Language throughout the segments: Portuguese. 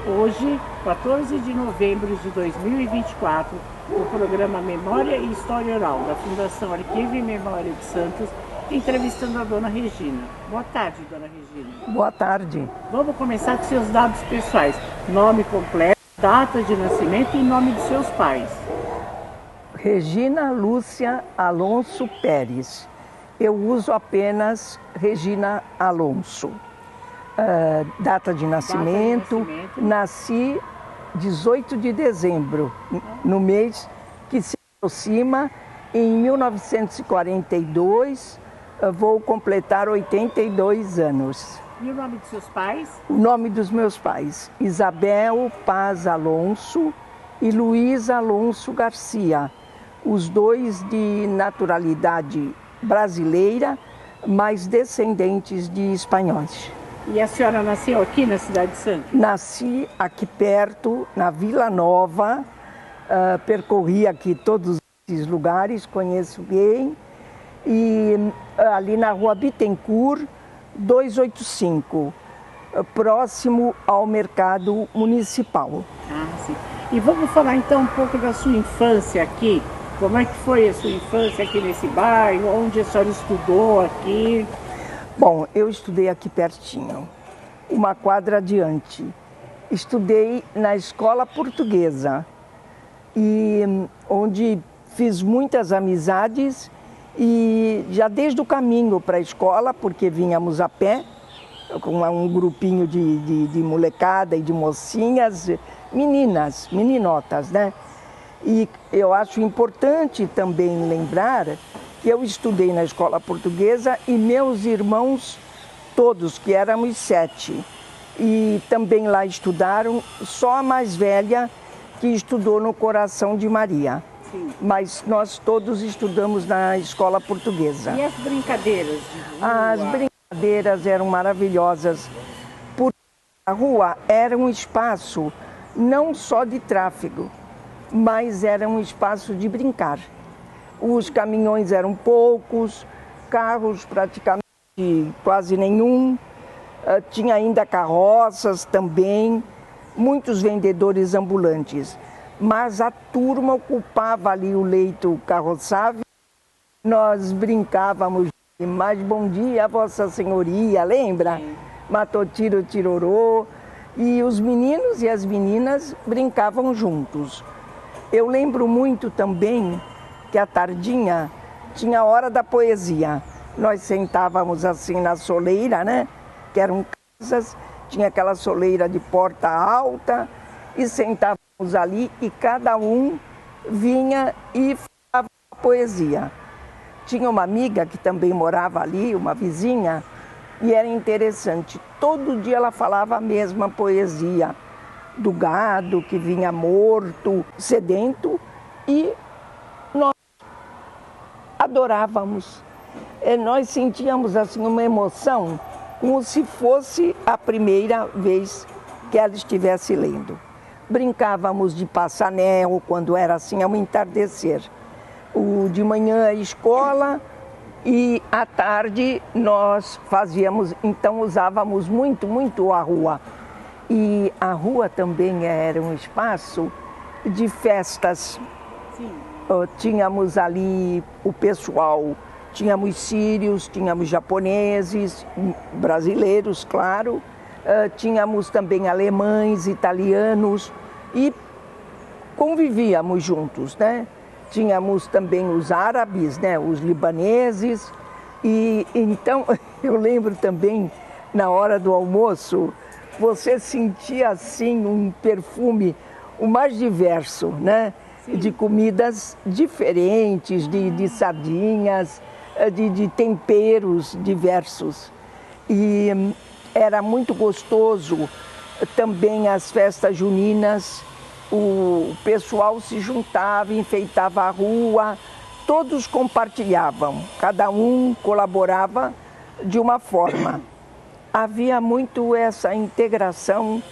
Hoje, 14 de novembro de 2024, o programa Memória e História Oral da Fundação Arquivo e Memória de Santos, entrevistando a dona Regina. Boa tarde, dona Regina. Boa tarde. Vamos começar com seus dados pessoais. Nome completo, data de nascimento e nome de seus pais. Regina Lúcia Alonso Pérez. Eu uso apenas Regina Alonso. Data de nascimento, nasci 18 de dezembro, no mês que se aproxima. Em 1942, vou completar 82 anos. E o nome de seus pais? O nome dos meus pais, Isabel Paz Alonso e Luiz Alonso Garcia, os dois de naturalidade brasileira, mas descendentes de espanhóis. E a senhora nasceu aqui na cidade de Santos? Nasci aqui perto, na Vila Nova, percorri aqui todos esses lugares, conheço bem, e ali na rua Bittencourt, 285, próximo ao mercado municipal. Ah, sim. E vamos falar então um pouco da sua infância aqui. Como é que foi a sua infância aqui nesse bairro? Onde a senhora estudou aqui? Bom, eu estudei aqui pertinho, uma quadra adiante. Estudei na escola portuguesa, onde fiz muitas amizades e já desde o caminho para a escola, porque vínhamos a pé, com um grupinho de molecada e de mocinhas, meninas, meninotas, né? E eu acho importante também lembrar que eu estudei na escola portuguesa e meus irmãos todos, que éramos 7, e também lá estudaram, só a mais velha que estudou no Coração de Maria. Sim. Mas nós todos estudamos na escola portuguesa. E as brincadeiras de rua? As brincadeiras eram maravilhosas, porque a rua era um espaço não só de tráfego, mas era um espaço de brincar. Os caminhões eram poucos, carros praticamente quase nenhum, tinha ainda carroças também, muitos vendedores ambulantes. Mas a turma ocupava ali o leito carroçável, nós brincávamos, mas bom dia, Vossa Senhoria, lembra? Sim. Matotiro, tirorô, e os meninos e as meninas brincavam juntos. Eu lembro muito também que à tardinha tinha a hora da poesia. Nós sentávamos assim na soleira, né? Que eram casas, tinha aquela soleira de porta alta e sentávamos ali e cada um vinha e falava poesia. Tinha uma amiga que também morava ali, uma vizinha, e era interessante. Todo dia ela falava a mesma poesia do gado que vinha morto, sedento, e nós adorávamos. Nós sentíamos assim uma emoção, como se fosse a primeira vez que ela estivesse lendo. Brincávamos de passanel, quando era assim, ao entardecer. De manhã a escola e à tarde nós fazíamos, então usávamos muito a rua. E a rua também era um espaço de festas. Sim. Tínhamos ali o pessoal, tínhamos sírios, tínhamos japoneses, brasileiros, claro, tínhamos também alemães, italianos e convivíamos juntos, né? Tínhamos também os árabes, né? Os libaneses, e então eu lembro também, na hora do almoço, você sentia assim um perfume o mais diverso, né? Sim. De comidas diferentes, de sardinhas, de temperos diversos. E era muito gostoso também as festas juninas, o pessoal se juntava, enfeitava a rua, todos compartilhavam, cada um colaborava de uma forma. Havia muito essa integração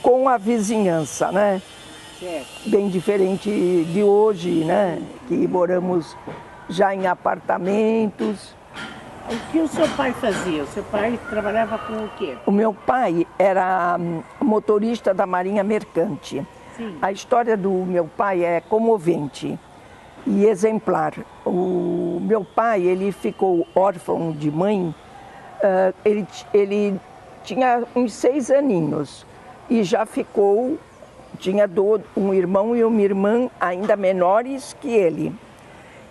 com a vizinhança, né? Certo. Bem diferente de hoje, né? Que moramos já em apartamentos. O que o seu pai fazia? O seu pai trabalhava com o quê? O meu pai era motorista da Marinha Mercante. Sim. A história do meu pai é comovente e exemplar. O meu pai, ele ficou órfão de mãe, ele tinha uns 6 aninhos e já ficou, tinha um irmão e uma irmã ainda menores que ele.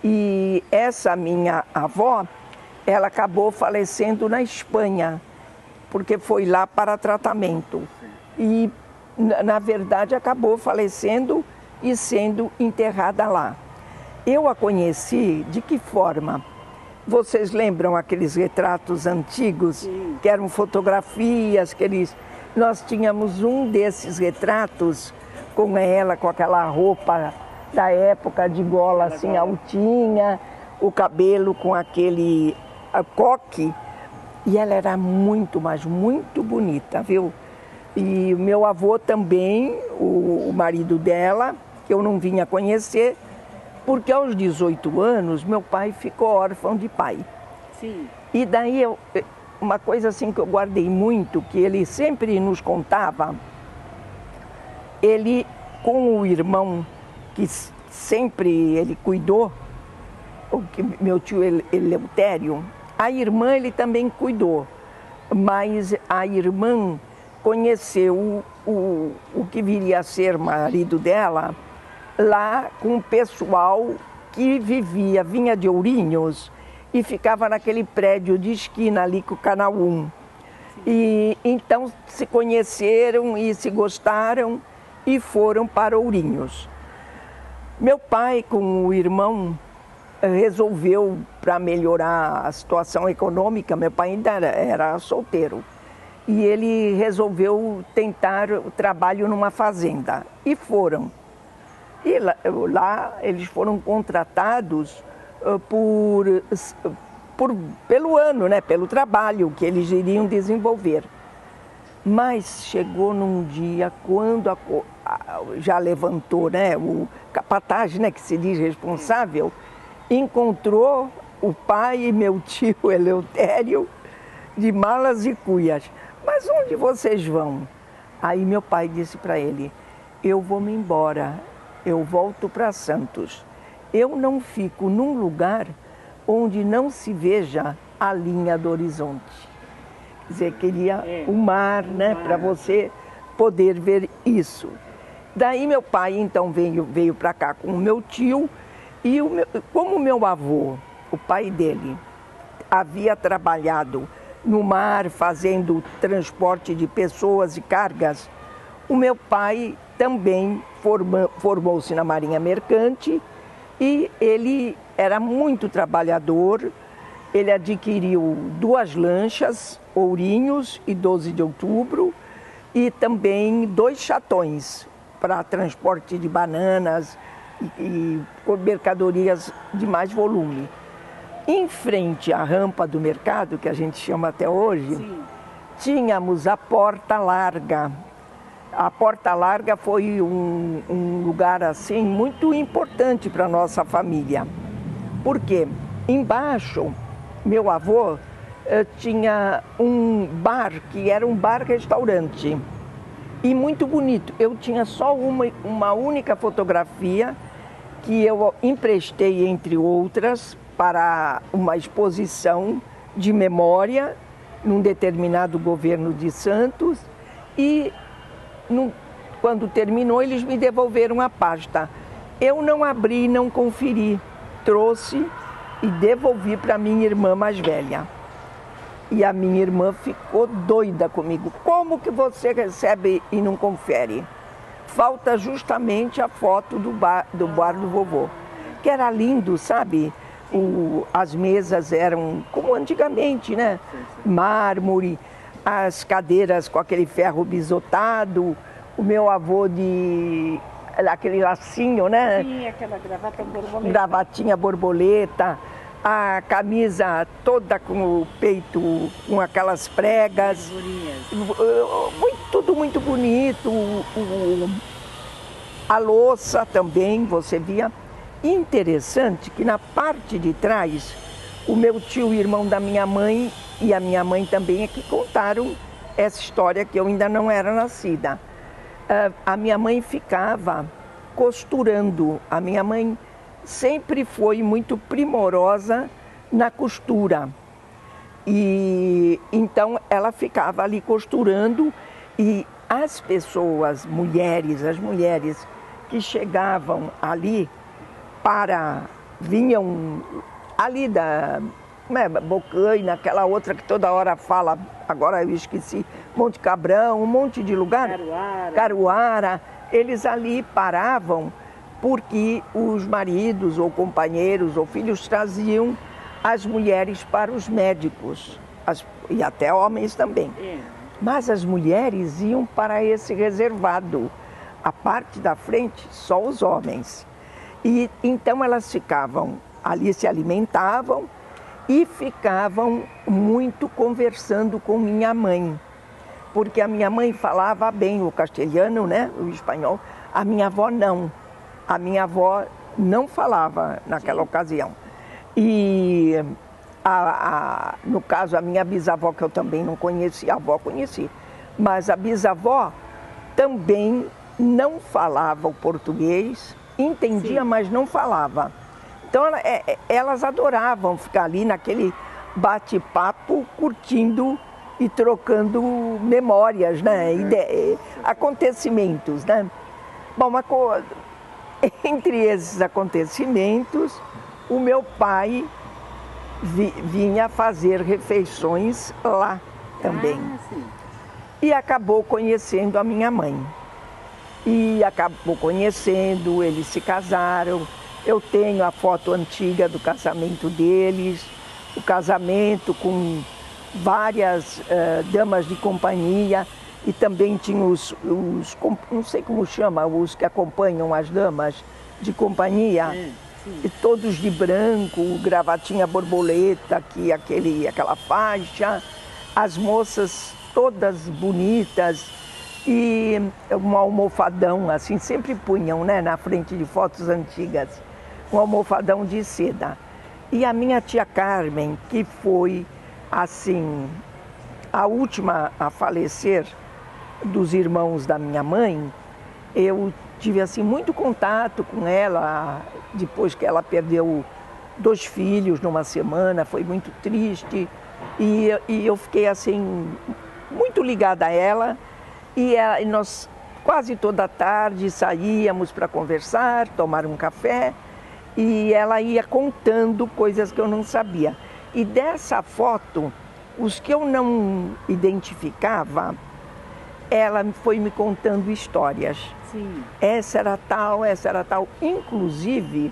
E essa minha avó, ela acabou falecendo na Espanha, porque foi lá para tratamento. E, na verdade, acabou falecendo e sendo enterrada lá. Eu a conheci de que forma? Vocês lembram aqueles retratos antigos? Sim. Que eram fotografias, nós tínhamos um desses retratos com ela, com aquela roupa da época de gola assim altinha, o cabelo com aquele coque, e ela era muito, mas muito bonita, viu? E o meu avô também, o marido dela, que eu não vinha conhecer, porque aos 18 anos meu pai ficou órfão de pai. Sim. E daí, uma coisa assim que eu guardei muito, que ele sempre nos contava, ele com o irmão, que sempre ele cuidou, meu tio Eleutério, a irmã ele também cuidou, mas a irmã conheceu o que viria a ser marido dela lá com o pessoal que vinha de Ourinhos e ficava naquele prédio de esquina ali com o Canal 1. E então se conheceram e se gostaram e foram para Ourinhos. Meu pai com o irmão resolveu, para melhorar a situação econômica, meu pai ainda era solteiro, e ele resolveu tentar o trabalho numa fazenda. E foram. E lá eles foram contratados pelo ano, né? Pelo trabalho que eles iriam desenvolver. Mas chegou num dia, quando já levantou, né, o capataz, né, que se diz responsável, encontrou o pai e meu tio Eleutério de malas e cuias. Mas onde vocês vão? Aí meu pai disse para ele, eu vou me embora, eu volto para Santos. Eu não fico num lugar onde não se veja a linha do horizonte. Quer dizer, queria o mar, né, para você poder ver isso. Daí meu pai então veio para cá com o meu tio e como o meu avô, o pai dele, havia trabalhado no mar fazendo transporte de pessoas e cargas, o meu pai também formou-se na Marinha Mercante e ele era muito trabalhador. Ele adquiriu 2 lanchas, Ourinhos e 12 de Outubro, e também 2 chatões para transporte de bananas e mercadorias de mais volume. Em frente à rampa do mercado, que a gente chama até hoje, sim, tínhamos a Porta Larga. A Porta Larga foi um lugar assim muito importante para a nossa família. Porque embaixo, meu avô tinha um bar, que era um bar-restaurante, e muito bonito. Eu tinha só uma única fotografia que eu emprestei, entre outras, para uma exposição de memória num determinado governo de Santos, e quando terminou eles me devolveram a pasta. Eu não abri, não conferi, trouxe e devolvi para minha irmã mais velha. E a minha irmã ficou doida comigo. Como que você recebe e não confere? Falta justamente a foto do bar do vovô, que era lindo, sabe? As mesas eram como antigamente, né? Mármore, as cadeiras com aquele ferro bisotado, o meu avô aquele lacinho, né? Sim, aquela gravata borboleta. Gravatinha borboleta, a camisa toda com o peito, com aquelas pregas. Tudo muito bonito. A louça também, você via. Interessante que na parte de trás o meu tio, irmão da minha mãe, e a minha mãe também é que contaram essa história que eu ainda não era nascida. A minha mãe ficava costurando. A minha mãe sempre foi muito primorosa na costura. E então ela ficava ali costurando e as pessoas, as mulheres que chegavam ali vinham ali da Bocaina, aquela outra que toda hora fala, agora eu esqueci, Monte Cabrão, um monte de lugar. Caruara. Eles ali paravam porque os maridos ou companheiros ou filhos traziam as mulheres para os médicos, e até homens também. Mas as mulheres iam para esse reservado. A parte da frente, só os homens. E então elas ficavam ali, se alimentavam e ficavam muito conversando com minha mãe. Porque a minha mãe falava bem o castelhano, né, o espanhol. A minha avó não. A minha avó não falava naquela ocasião. E, no caso, a minha bisavó, que eu também não conhecia, a avó conheci. Mas a bisavó também não falava o português, entendia, mas não falava. Então, elas adoravam ficar ali naquele bate-papo, curtindo e trocando memórias, né? Acontecimentos, né? Bom, entre esses acontecimentos, o meu pai vinha fazer refeições lá também. E acabou conhecendo a minha mãe. E acabou conhecendo, eles se casaram. Eu tenho a foto antiga do casamento deles, o casamento com várias damas de companhia, e também tinha não sei como chama, os que acompanham as damas de companhia, e todos de branco, gravatinha borboleta, aquela faixa, as moças todas bonitas, e um almofadão, assim, sempre punham, né, na frente de fotos antigas, um almofadão de seda. E a minha tia Carmen, que foi, assim, a última a falecer dos irmãos da minha mãe, eu tive, assim, muito contato com ela, depois que ela perdeu 2 filhos numa semana, foi muito triste, e eu fiquei, assim, muito ligada a ela, e nós quase toda tarde saíamos para conversar, tomar um café, e ela ia contando coisas que eu não sabia. E dessa foto, os que eu não identificava, ela foi me contando histórias. Sim. Essa era tal, essa era tal. Inclusive,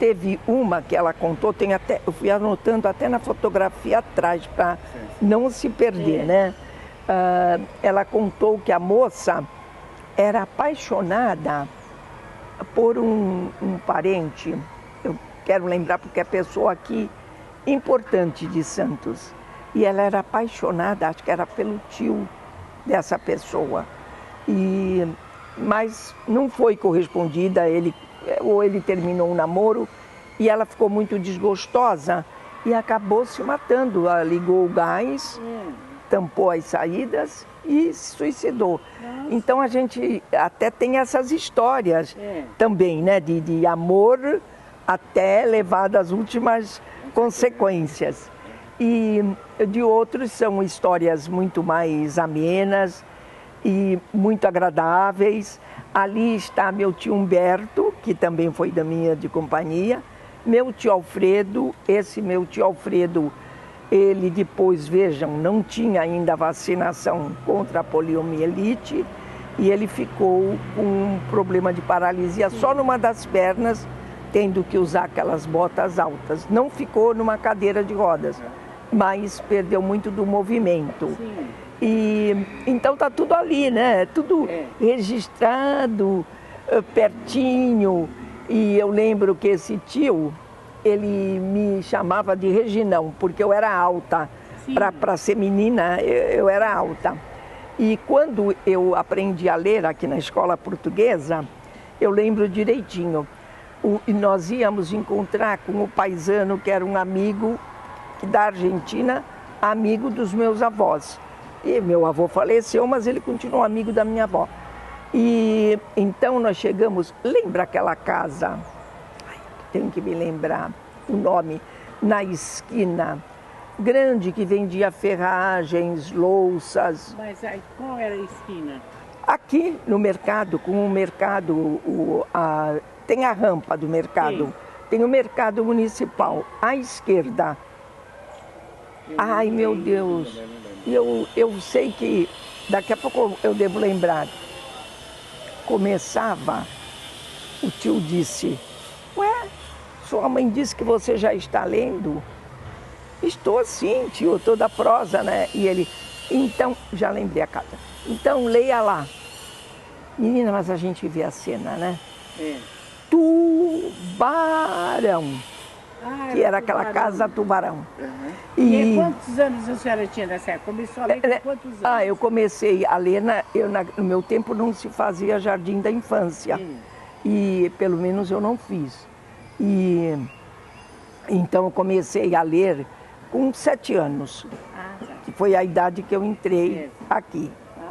teve uma que ela contou, eu fui anotando até na fotografia atrás, para não se perder, né? Ela contou que a moça era apaixonada por um parente, eu quero lembrar porque é pessoa aqui importante de Santos, e ela era apaixonada, acho que era pelo tio dessa pessoa, mas não foi correspondida, ou ele terminou o namoro e ela ficou muito desgostosa e acabou se matando. Ela ligou o gás, tampou as saídas e se suicidou. Nossa. Então a gente até tem essas histórias também, né, de amor até levar às últimas consequências. E de outros são histórias muito mais amenas e muito agradáveis. Ali está meu tio Humberto, que também foi da minha de companhia, meu tio Alfredo. Esse meu tio Alfredo, ele depois, vejam, não tinha ainda vacinação contra a poliomielite, e ele ficou com um problema de paralisia só numa das pernas, tendo que usar aquelas botas altas. Não ficou numa cadeira de rodas, mas perdeu muito do movimento. Sim. E então tá tudo ali, né? Tudo registrado, pertinho. E eu lembro que esse tio, ele me chamava de Reginão, porque eu era alta. Para ser menina, eu era alta. E quando eu aprendi a ler aqui na escola portuguesa, eu lembro direitinho. e nós íamos encontrar com o paisano, que era um amigo da Argentina, amigo dos meus avós. E meu avô faleceu, mas ele continuou amigo da minha avó. E então nós chegamos, lembra aquela casa, tenho que me lembrar o nome, na esquina, grande, que vendia ferragens, louças. Mas aí, qual era a esquina? Aqui no mercado, com o mercado, tem a rampa do mercado, Sim. tem o mercado municipal, à esquerda. Ai, meu Deus, eu sei que daqui a pouco eu devo lembrar. Começava, o tio disse, ué, sua mãe disse que você já está lendo? Estou sim, tio, toda prosa, né? E ele, então, já lembrei a casa. Então, leia lá. Menina, mas a gente vê a cena, né? É. Tubarão, que era aquela casa Tubarão. E quantos anos a senhora tinha nessa época? Começou a ler com quantos anos? Eu comecei a ler, no meu tempo não se fazia jardim da infância. E pelo menos eu não fiz. E então eu comecei a ler com 7 anos, que foi a idade que eu entrei aqui.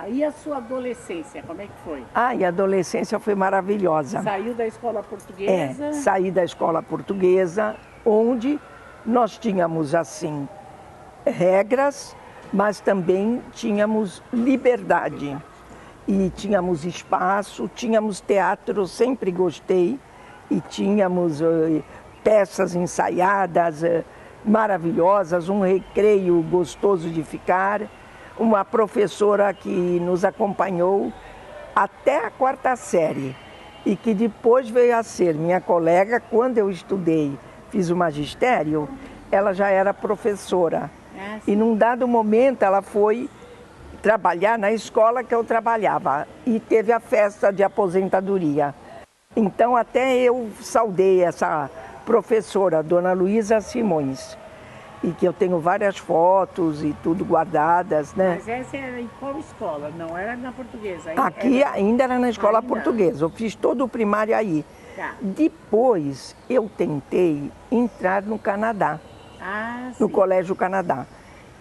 E a sua adolescência, como é que foi? E a adolescência foi maravilhosa. Saiu da escola portuguesa? Saí da escola portuguesa, onde nós tínhamos, assim, regras, mas também tínhamos liberdade. E tínhamos espaço, tínhamos teatro, eu sempre gostei, e tínhamos peças ensaiadas maravilhosas, um recreio gostoso de ficar, uma professora que nos acompanhou até a 4ª série e que depois veio a ser minha colega quando eu estudei, fiz o magistério, ela já era professora. E num dado momento ela foi trabalhar na escola que eu trabalhava e teve a festa de aposentadoria. Então até eu saudei essa professora, Dona Luísa Simões, e que eu tenho várias fotos e tudo guardadas, né? Mas essa era em qual escola? Não era na portuguesa? Aqui ainda era na escola portuguesa, eu fiz todo o primário aí. Depois eu tentei entrar no Canadá, no Colégio Canadá.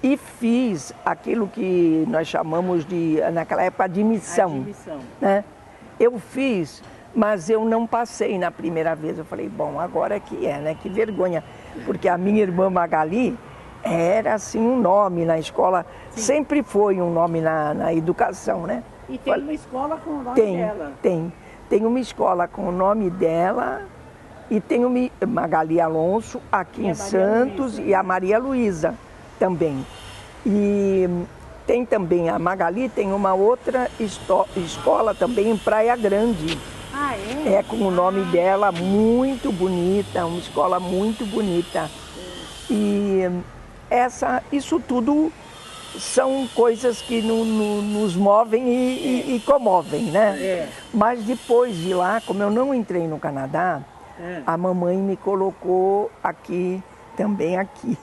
E fiz aquilo que nós chamamos de, naquela época, admissão. Né? Eu fiz, mas eu não passei na primeira vez. Eu falei, bom, agora que é, né? Que vergonha. Porque a minha irmã Magali era, assim, um nome na escola. Sempre foi um nome na educação, né? E tem uma escola com o nome dela? Tem uma escola com o nome dela e tem uma Magali Alonso aqui em Santos e a Maria Luísa também. E tem também a Magali, tem uma outra escola também em Praia Grande. É com o nome dela, muito bonita, uma escola muito bonita. E isso tudo são coisas que nos movem e comovem, né? Mas depois de lá, como eu não entrei no Canadá, a mamãe me colocou aqui, também aqui.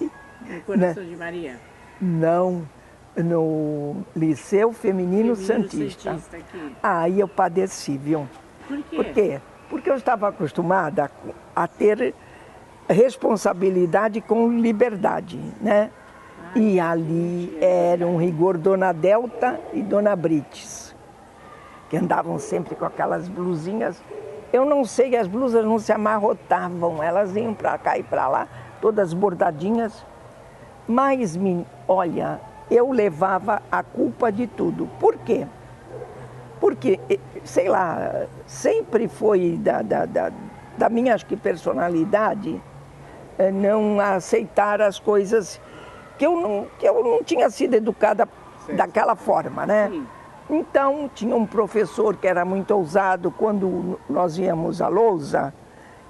No Coração de Maria? Não, no Liceu Feminino Santista. Aí eu padeci, viu? Por quê? Por quê? Porque eu estava acostumada a ter responsabilidade com liberdade, né? E ali era um rigor Dona Delta e Dona Brites, que andavam sempre com aquelas blusinhas. Eu não sei, as blusas não se amarrotavam, elas iam para cá e para lá, todas bordadinhas. Mas, olha, eu levava a culpa de tudo. Por quê? Porque, sei lá, sempre foi da minha, acho que, personalidade não aceitar as coisas que eu não tinha sido educada daquela forma, né? Então, tinha um professor que era muito ousado, quando nós íamos à lousa,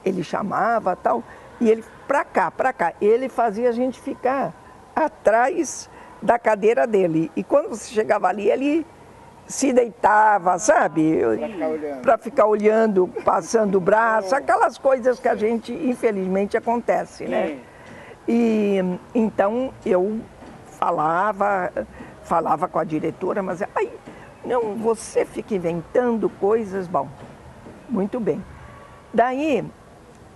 ele chamava tal, e ele, pra cá, ele fazia a gente ficar atrás da cadeira dele. E quando você chegava ali, ele se deitava, sabe? Para ficar olhando, passando o braço, aquelas coisas que a gente, infelizmente, acontece, né? E então eu falava com a diretora, mas aí, não, você fica inventando coisas, bom, muito bem. Daí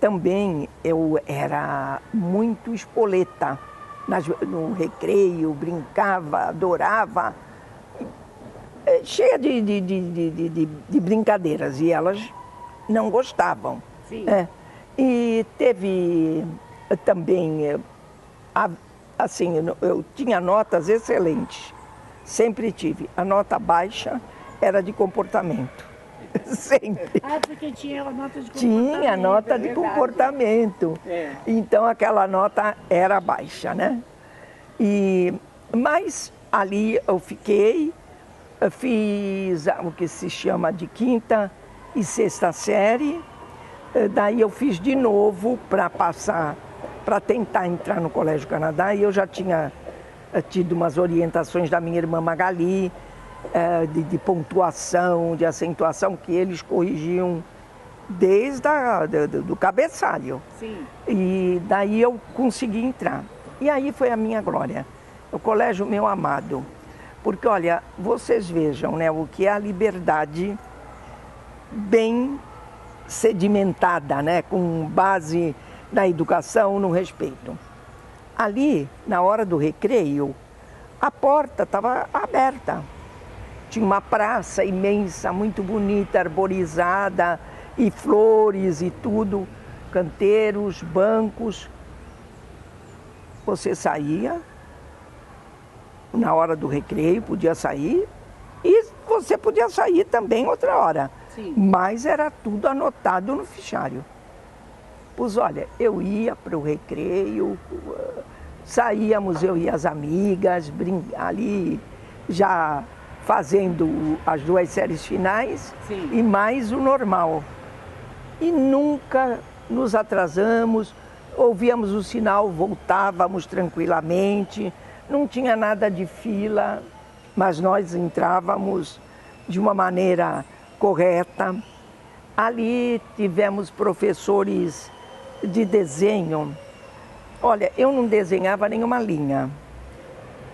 também eu era muito espoleta. No recreio, brincava, adorava, cheia de brincadeiras, e elas não gostavam. Sim. E teve também, assim, eu tinha notas excelentes, sempre tive. A nota baixa era de comportamento, sempre. Ah, porque tinha a nota de comportamento. Tinha nota de comportamento. Então aquela nota era baixa, né? Mas ali eu fiquei, fiz o que se chama de quinta e sexta série. Daí eu fiz de novo para passar, para tentar entrar no Colégio Canadá, e eu já tinha tido umas orientações da minha irmã Magali, de pontuação, de acentuação, que eles corrigiam desde do cabeçalho. Sim. E daí eu consegui entrar. E aí foi a minha glória, o Colégio Meu Amado. Porque, olha, vocês vejam, né, o que é a liberdade bem sedimentada, né, com base na educação, no respeito. Ali, na hora do recreio, a porta estava aberta. Tinha uma praça imensa, muito bonita, arborizada, e flores e tudo, canteiros, bancos. Você saía, na hora do recreio, podia sair, e você podia sair também outra hora. Sim. Mas era tudo anotado no fichário. Pois olha, eu ia para o recreio, saíamos eu e as amigas, ali já fazendo as 2 séries finais. Sim. E mais o normal. E nunca nos atrasamos, ouvíamos o sinal, voltávamos tranquilamente, não tinha nada de fila, mas nós entrávamos de uma maneira correta. Ali tivemos professores de desenho. Olha, eu não desenhava nenhuma linha,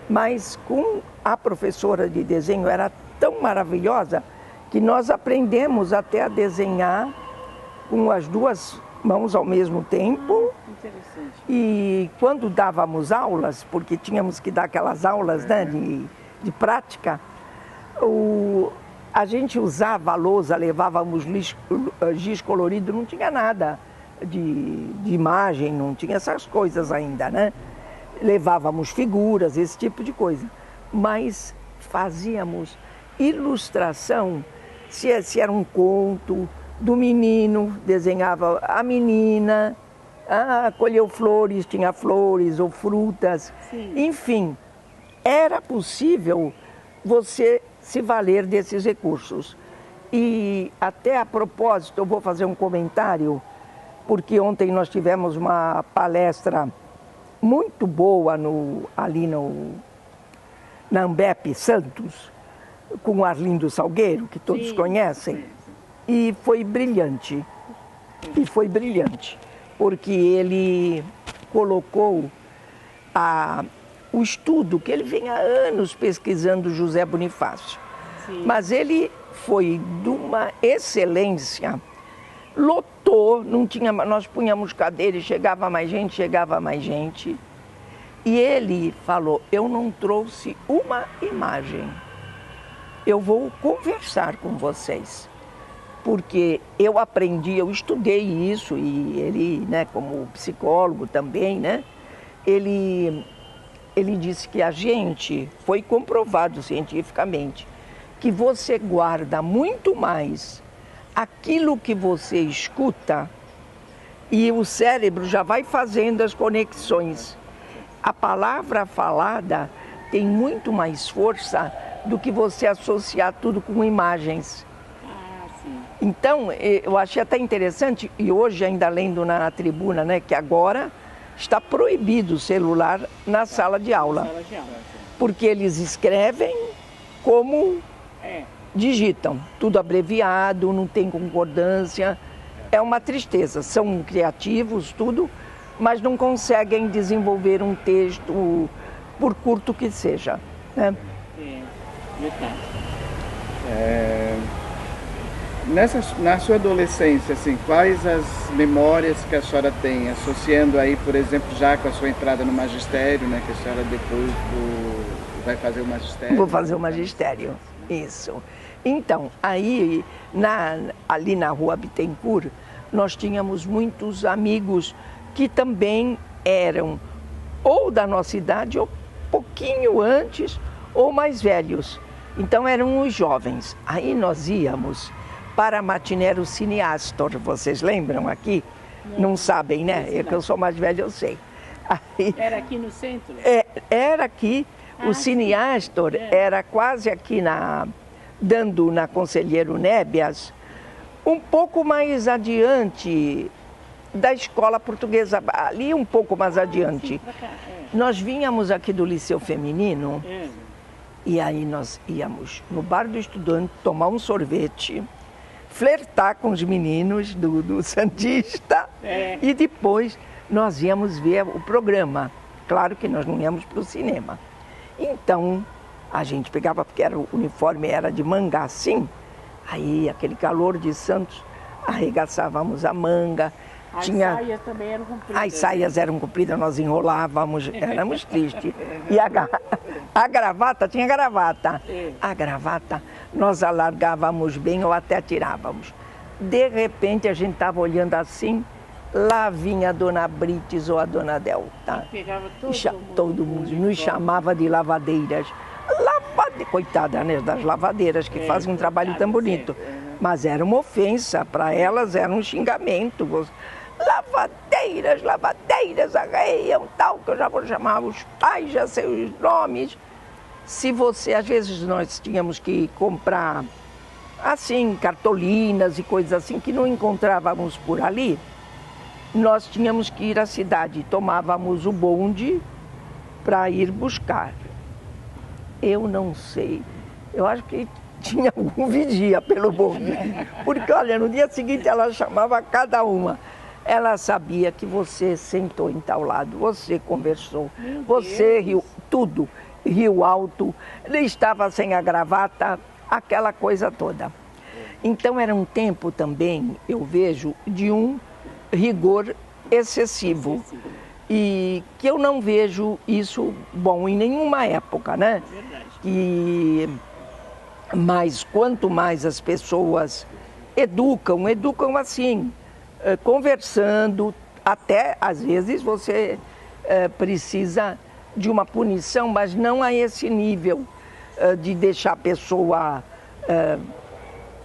mas com a professora de desenho era tão maravilhosa que nós aprendemos até a desenhar com as 2 mãos ao mesmo tempo. Interessante. E quando dávamos aulas, porque tínhamos que dar aquelas aulas, né, de prática, a gente usava a lousa, levávamos giz colorido, não tinha nada de imagem, não tinha essas coisas ainda, né? Levávamos figuras, esse tipo de coisa. Mas fazíamos ilustração, se era um conto, do menino, desenhava a menina, colheu flores, tinha flores ou frutas. Sim. Enfim, era possível você se valer desses recursos. E até a propósito, eu vou fazer um comentário, porque ontem nós tivemos uma palestra muito boa ali na Ambep Santos, com o Arlindo Salgueiro, que todos Sim. conhecem. Sim. E foi brilhante. Porque ele colocou o estudo, que ele vem há anos pesquisando José Bonifácio. Sim. Mas ele foi de uma excelência, lotou, não tinha, nós punhamos cadeira e chegava mais gente. E ele falou, eu não trouxe uma imagem, eu vou conversar com vocês. Porque eu aprendi, eu estudei isso, e ele, né, como psicólogo também, né, ele disse que a gente, foi comprovado cientificamente, que você guarda muito mais aquilo que você escuta e o cérebro já vai fazendo as conexões. A palavra falada tem muito mais força do que você associar tudo com imagens. Então, eu achei até interessante, e hoje ainda lendo na tribuna, né, que agora está proibido o celular na sala de aula. Porque eles escrevem como digitam, tudo abreviado, não tem concordância. É uma tristeza, são criativos, tudo, mas não conseguem desenvolver um texto, por curto que seja, né? Na sua adolescência, assim, quais as memórias que a senhora tem, associando aí, por exemplo, já com a sua entrada no magistério, né, que a senhora depois vai fazer o magistério? Vou fazer o magistério, isso. Então, aí, ali na Rua Bittencourt, nós tínhamos muitos amigos que também eram ou da nossa idade, ou pouquinho antes, ou mais velhos. Então eram os jovens. Aí nós íamos para a Matinero Cine Astor, vocês lembram aqui? Não sabem, né? É que eu sou mais velha, eu sei. Aí, era aqui no centro? Era aqui. O Cine Astor era quase aqui dando na Conselheiro Nébias, um pouco mais adiante da escola portuguesa, ali um pouco mais adiante. Nós vínhamos aqui do Liceu Feminino e aí nós íamos no Bar do Estudante tomar um sorvete, flertar com os meninos do Santista e depois nós íamos ver o programa. Claro que nós não íamos para o cinema. Então a gente pegava, porque o uniforme era de manga assim, aí aquele calor de Santos, arregaçávamos a manga. As saias também eram compridas. As saias eram compridas, nós enrolávamos, éramos tristes. E a gravata, tinha gravata. A gravata, nós alargávamos bem ou até tirávamos. De repente, a gente estava olhando assim, lá vinha a Dona Brites ou a Dona Delta. E pegava todo mundo. Nos chamava de lavadeiras. Coitada, né, das lavadeiras, que fazem um trabalho tão bonito. Mas era uma ofensa, para elas era um xingamento. Lavadeiras, lavadeiras, arreiam, tal, que eu já vou chamar os pais, já sei os nomes. Se você, às vezes nós tínhamos que comprar, assim, cartolinas e coisas assim, que não encontrávamos por ali, nós tínhamos que ir à cidade, tomávamos o bonde para ir buscar. Eu não sei, eu acho que tinha algum vigia pelo bonde, porque olha, no dia seguinte ela chamava cada uma. Ela sabia que você sentou em tal lado, você conversou, você riu, tudo, riu alto, ele estava sem a gravata, aquela coisa toda. Então era um tempo também, eu vejo, de um rigor excessivo. E que eu não vejo isso bom em nenhuma época, né? Mas quanto mais as pessoas educam assim, conversando, até às vezes você precisa de uma punição, mas não a esse nível de deixar a pessoa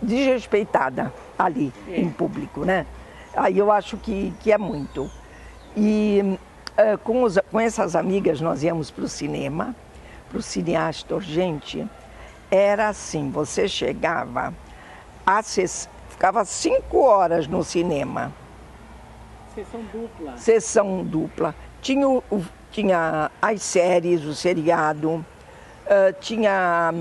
desrespeitada ali em público, né? Aí eu acho que é muito. E com essas amigas nós íamos para o cinema, para o Cine Astor, gente, era assim, você chegava, ficava 5 horas no cinema. Sessão dupla. Sessão dupla. Tinha as séries, o seriado, tinha,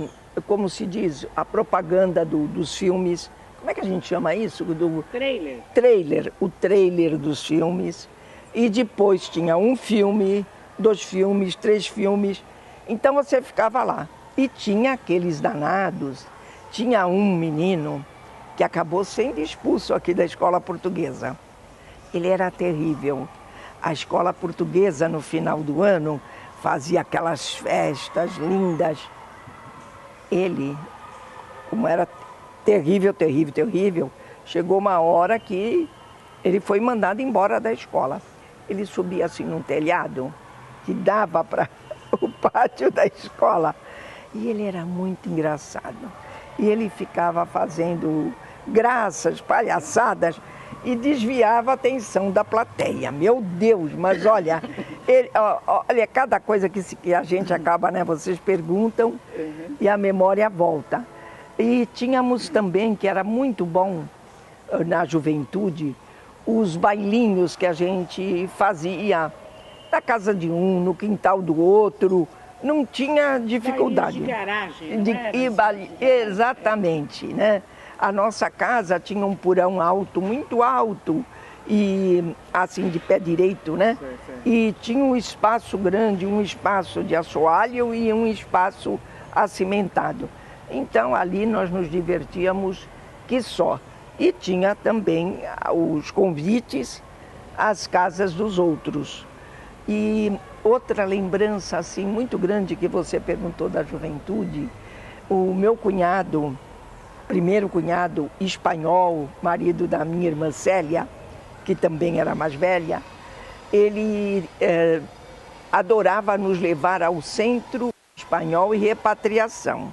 como se diz, a propaganda dos filmes. Como é que a gente chama isso? Trailer. Trailer, o trailer dos filmes. E depois tinha um filme, 2 filmes, 3 filmes. Então você ficava lá. E tinha aqueles danados. Tinha um menino que acabou sendo expulso aqui da escola portuguesa. Ele era terrível. A escola portuguesa, no final do ano, fazia aquelas festas lindas. Ele, como era terrível, terrível, terrível, chegou uma hora que ele foi mandado embora da escola. Ele subia assim num telhado que dava para o pátio da escola. E ele era muito engraçado. E ele ficava fazendo graças, palhaçadas e desviava a atenção da plateia. Meu Deus, mas olha, olha cada coisa que a gente acaba, né? Vocês perguntam e a memória volta. E tínhamos também, que era muito bom na juventude, os bailinhos que a gente fazia na casa de um, no quintal do outro, não tinha dificuldade. De garagem, exatamente, né? A nossa casa tinha um porão alto, muito alto, e assim de pé direito, né? E tinha um espaço grande, um espaço de assoalho e um espaço acimentado. Então ali nós nos divertíamos que só. E tinha também os convites às casas dos outros. E outra lembrança assim muito grande que você perguntou da juventude, o meu cunhado, primeiro cunhado espanhol, marido da minha irmã Célia, que também era mais velha, ele adorava nos levar ao Centro Espanhol e Repatriação.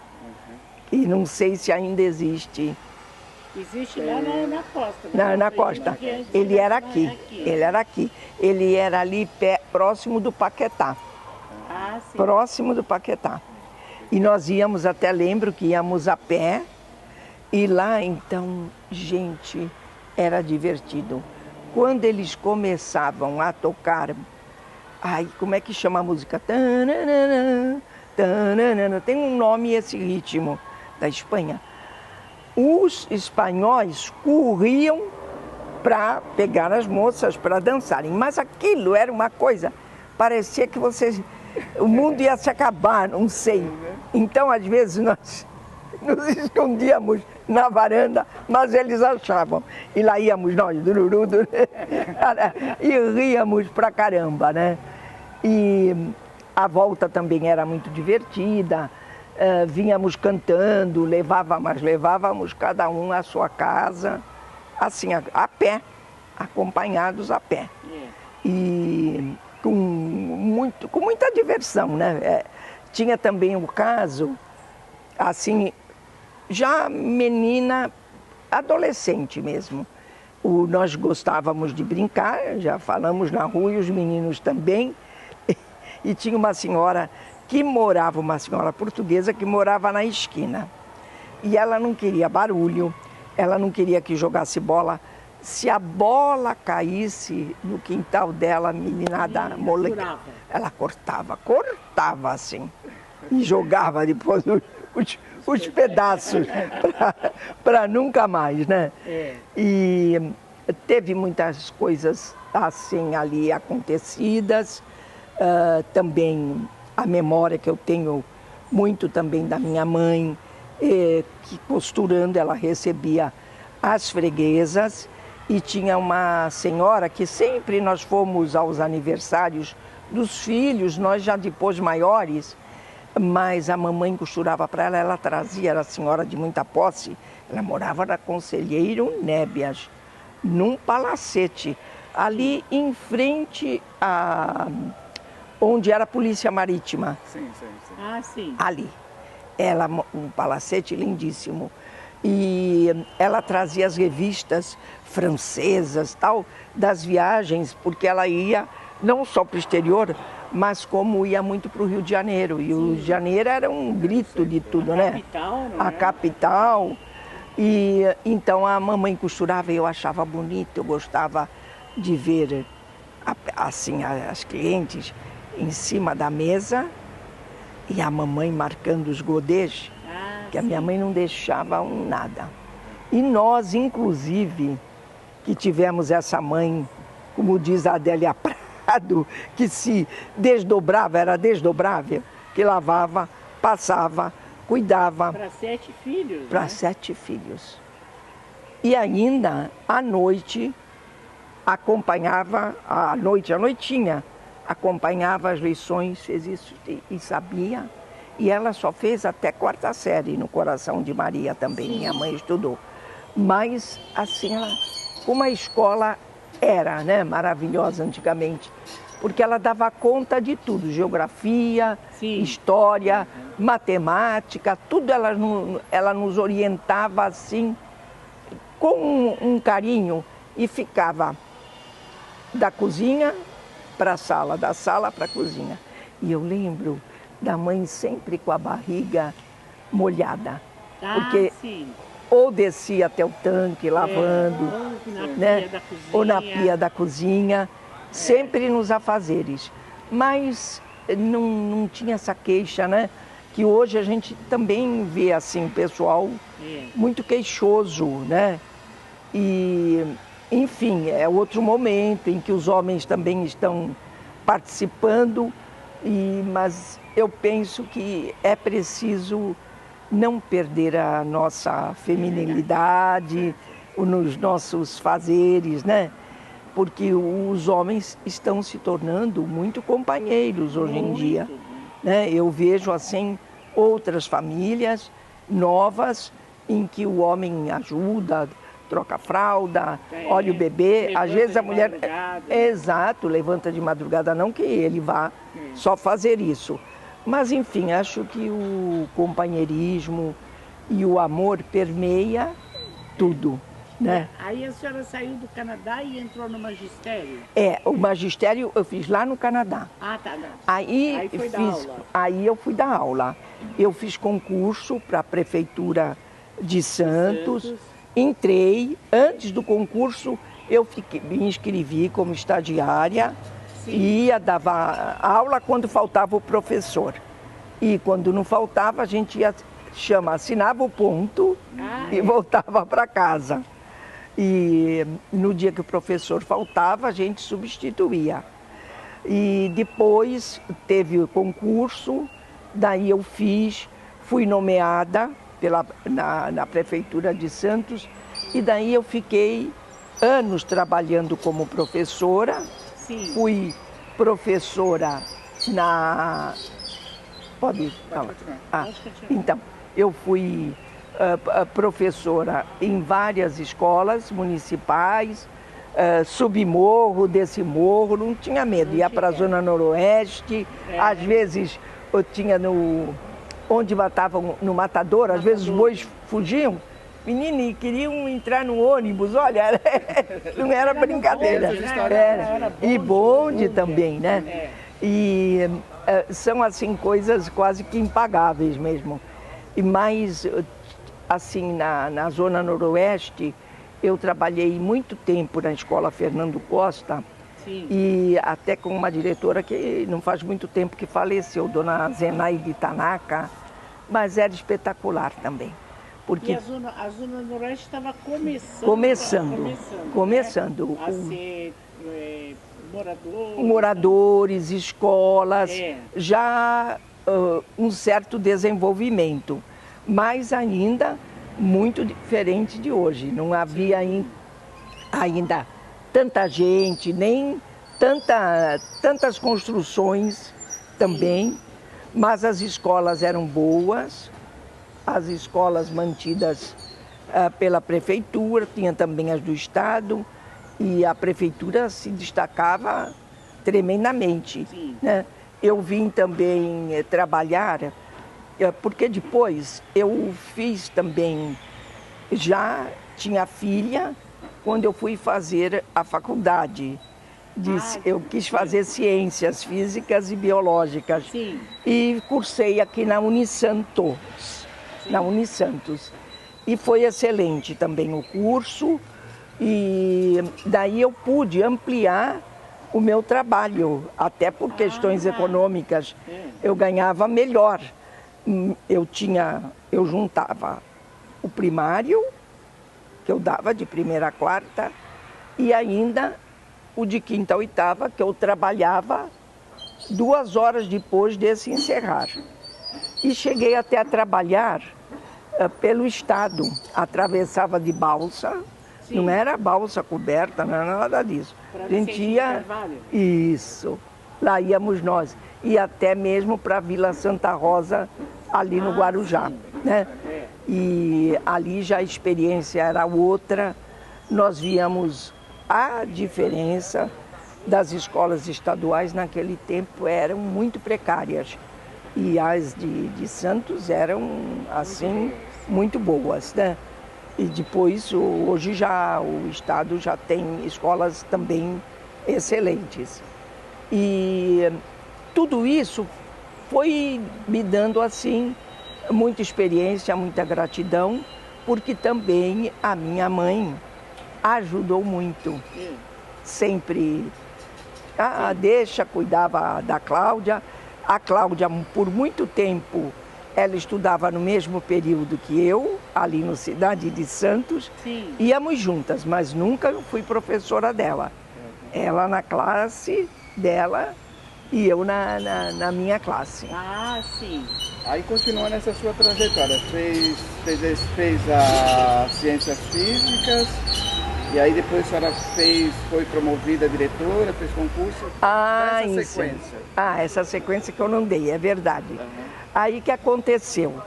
E não sei se ainda existe. Existe lá na costa. Na costa. Ele era aqui. Ele era aqui. Ele era ali próximo do Paquetá. Ah, sim. Próximo do Paquetá. E nós íamos, até lembro que íamos a pé. E lá, então, gente, era divertido. Quando eles começavam a tocar, ai, como é que chama a música? Tananana, tananana, tem um nome esse ritmo da Espanha. Os espanhóis corriam para pegar as moças para dançarem, mas aquilo era uma coisa, parecia que o mundo ia se acabar, não sei. Então, às vezes, nós nos escondíamos na varanda, mas eles achavam. E lá íamos nós, dururu, e ríamos pra caramba, né? E a volta também era muito divertida. Vínhamos cantando, levávamos cada um à sua casa, assim, a pé, acompanhados a pé. E com muita diversão, né? Tinha também o caso, assim, já menina, adolescente mesmo. Nós gostávamos de brincar, já falamos na rua, e os meninos também. E tinha uma senhora uma senhora portuguesa que morava na esquina. E ela não queria barulho, ela não queria que jogasse bola. Se a bola caísse no quintal dela, a meninada moleque, ela cortava assim. E jogava depois os pedaços para nunca mais, né? E teve muitas coisas assim ali acontecidas. Também a memória que eu tenho muito também da minha mãe, que costurando ela recebia as freguesas, e tinha uma senhora que sempre nós fomos aos aniversários dos filhos, nós já depois maiores, mas a mamãe costurava para ela, ela trazia, era senhora de muita posse, ela morava na Conselheiro Nébias, num palacete, ali em frente onde era a Polícia Marítima. Sim. Ah, sim. Ali. Um palacete lindíssimo. E ela trazia as revistas francesas, tal, das viagens, porque ela ia não só para o exterior, mas como ia muito para o Rio de Janeiro. E o Rio de Janeiro era um grito de tudo, né? Capital, não é? A capital. E então a mamãe costurava e eu achava bonito, eu gostava de ver assim as clientes em cima da mesa e a mamãe marcando os godês, que a minha mãe não deixava nada. E nós, inclusive, que tivemos essa mãe, como diz a Adélia Prado, que se desdobrava, era desdobrável, que lavava, passava, cuidava. Para 7 filhos, Para né? 7 filhos. E ainda, à noite, acompanhava, à noitinha, acompanhava as lições, fez isso e sabia. E ela só fez até 4ª série no Coração de Maria também, sim. Minha mãe estudou. Mas, assim, como a escola era, né, maravilhosa antigamente, porque ela dava conta de tudo, geografia, sim. História, matemática, tudo ela nos orientava assim, com um carinho, e ficava da cozinha para a sala, da sala para a cozinha. E eu lembro da mãe sempre com a barriga molhada, porque sim. Ou descia até o tanque lavando, né? Ou na pia da cozinha, sempre nos afazeres. Mas não tinha essa queixa, né? Que hoje a gente também vê assim, pessoal muito queixoso, né? E, enfim, é outro momento em que os homens também estão participando, mas eu penso que é preciso não perder a nossa feminilidade, nos nossos fazeres, né? Porque os homens estão se tornando muito companheiros hoje em dia, né? Eu vejo assim outras famílias novas em que o homem ajuda, troca fralda, olha o bebê, às vezes a mulher... Exato, levanta de madrugada, não que ele vá só fazer isso. Mas enfim, acho que o companheirismo e o amor permeia tudo, né? Aí a senhora saiu do Canadá e entrou no magistério? O magistério eu fiz lá no Canadá. Ah, tá. Aí eu fui dar aula. Eu fiz concurso para a prefeitura de Santos. Entrei, antes do concurso eu me inscrevi como estagiária. Sim. Ia, dava aula quando faltava o professor. E quando não faltava, a gente assinava o ponto e voltava para casa. E no dia que o professor faltava, a gente substituía. E depois teve o concurso, daí eu fui nomeada na prefeitura de Santos, e daí eu fiquei anos trabalhando como professora. Sim. Fui professora Pode falar. Então, eu fui professora em várias escolas municipais, subi morro, desci morro, não tinha medo, ia para a Zona Noroeste, às vezes eu tinha onde matavam no matador, às vezes os bois fugiam, menino, queriam entrar no ônibus, olha, não era brincadeira. E bonde também, né? E são assim coisas quase que impagáveis mesmo. E mais assim na Zona Noroeste, eu trabalhei muito tempo na Escola Fernando Costa. Sim. E até com uma diretora que não faz muito tempo que faleceu, dona Zenaide Tanaka, mas era espetacular também. Porque e a Zona Noroeste estava começando né? A ser moradores, escolas, já um certo desenvolvimento, mas ainda muito diferente de hoje. Não havia ainda tanta gente, nem tantas construções também, mas as escolas eram boas, as escolas mantidas pela prefeitura, tinha também as do estado, e a prefeitura se destacava tremendamente, né? Eu vim também trabalhar, porque depois eu fiz também, já tinha filha, quando eu fui fazer a faculdade. Eu quis fazer ciências físicas e biológicas. Sim. E cursei aqui na Unisantos. Sim. Na Unisantos. E foi excelente também o curso. E daí eu pude ampliar o meu trabalho, até por questões econômicas. Eu ganhava melhor. Eu juntava o primário, que eu dava de 1ª a 4ª, e ainda o de 5ª a 8ª, que eu trabalhava 2 horas depois desse encerrar. E cheguei até a trabalhar pelo estado, atravessava de balsa. Sim. Não era balsa coberta, não era nada disso. A gente ia... Isso, lá íamos nós. E até mesmo para a Vila Santa Rosa, ali no Guarujá, né? E ali já a experiência era outra. Nós víamos a diferença das escolas estaduais naquele tempo, eram muito precárias. E as de Santos eram, assim, muito boas, né? E depois, hoje o estado já tem escolas também excelentes. E tudo isso foi me dando, assim, muita experiência, muita gratidão, porque também a minha mãe ajudou muito. Sempre cuidava da Cláudia. A Cláudia, por muito tempo, ela estudava no mesmo período que eu, ali no Cidade de Santos. Sim. Íamos juntas, mas nunca fui professora dela. Ela na classe dela e eu na minha classe. Ah, sim. Aí continua nessa sua trajetória, fez as ciências físicas, e aí depois a senhora foi promovida a diretora, fez concurso. Ah, essa isso. sequência. Ah, essa sequência que eu não dei, é verdade. Uhum. Aí que aconteceu?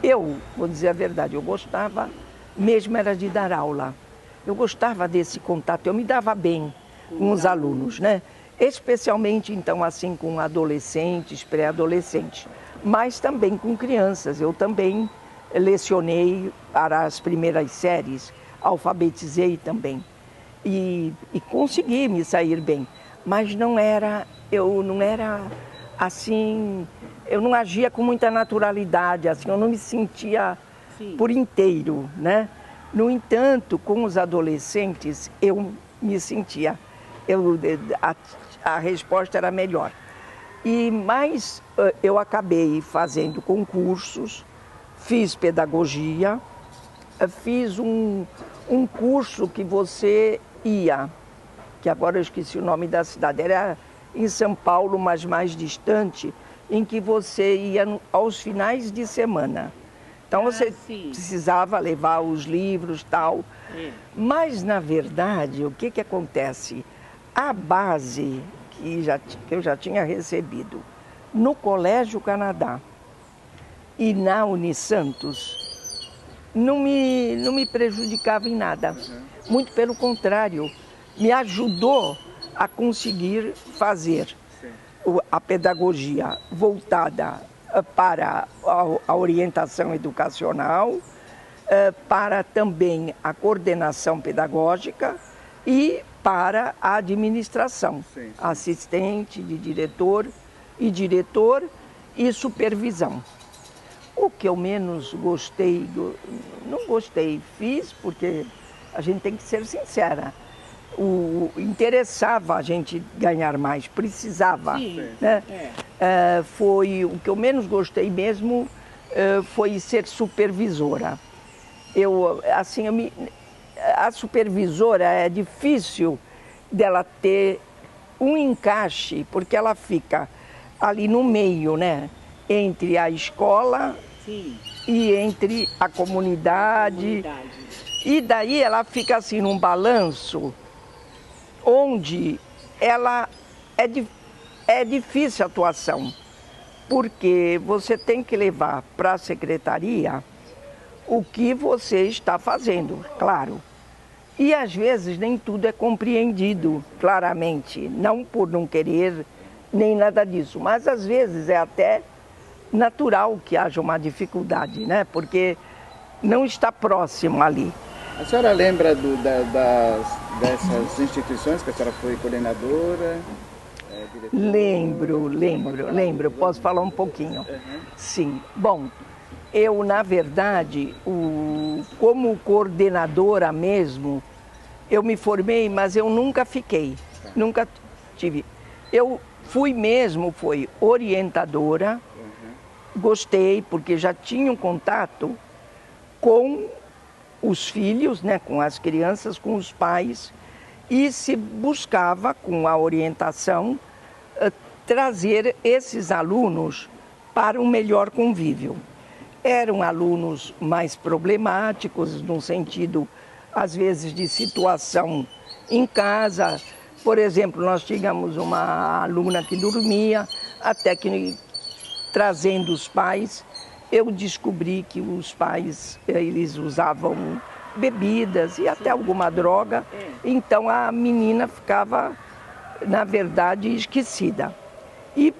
Eu, vou dizer a verdade, eu gostava mesmo era de dar aula. Eu gostava desse contato, eu me dava bem com os alunos, né? Especialmente, então, assim, com adolescentes, pré-adolescentes, mas também com crianças. Eu também lecionei para as primeiras séries, alfabetizei também e consegui me sair bem. Mas eu não era assim, eu não agia com muita naturalidade, assim, eu não me sentia por inteiro, né? No entanto, com os adolescentes, eu me sentia, a resposta era melhor. Mas eu acabei fazendo concursos, fiz pedagogia, fiz um curso que você ia, que agora eu esqueci o nome da cidade, era em São Paulo, mas mais distante, em que você ia aos finais de semana. Então você precisava levar os livros e tal. Mas, na verdade, o que acontece? A base que eu já tinha recebido no Colégio Canadá e na Unisantos não me prejudicava em nada. Muito pelo contrário, me ajudou a conseguir fazer a pedagogia voltada para a orientação educacional, para também a coordenação pedagógica e para a administração, assistente de diretor e supervisão. O que eu menos gostei, não gostei, fiz porque a gente tem que ser sincera. Interessava a gente ganhar mais, precisava. Né? Foi o que eu menos gostei mesmo, foi ser supervisora. A supervisora é difícil dela ter um encaixe, porque ela fica ali no meio, né? Entre a escola e entre a comunidade. E daí ela fica assim num balanço, onde é difícil a atuação, porque você tem que levar para a secretaria o que você está fazendo, claro. E às vezes nem tudo é compreendido claramente, não por não querer nem nada disso, mas às vezes é até natural que haja uma dificuldade, né? Porque não está próximo ali. A senhora lembra dessas instituições que a senhora foi coordenadora? Lembro. Posso falar um pouquinho? Sim. Bom, eu, na verdade, como coordenadora mesmo, eu me formei, mas eu nunca fiquei. Nunca tive. Eu fui orientadora, gostei, porque já tinha um contato com os filhos, né, com as crianças, com os pais, e se buscava, com a orientação, trazer esses alunos para um melhor convívio. Eram alunos mais problemáticos, no sentido, às vezes, de situação em casa. Por exemplo, nós tínhamos uma aluna que dormia, até que, trazendo os pais, eu descobri que os pais, eles usavam bebidas e até alguma droga, então a menina ficava, na verdade, esquecida. E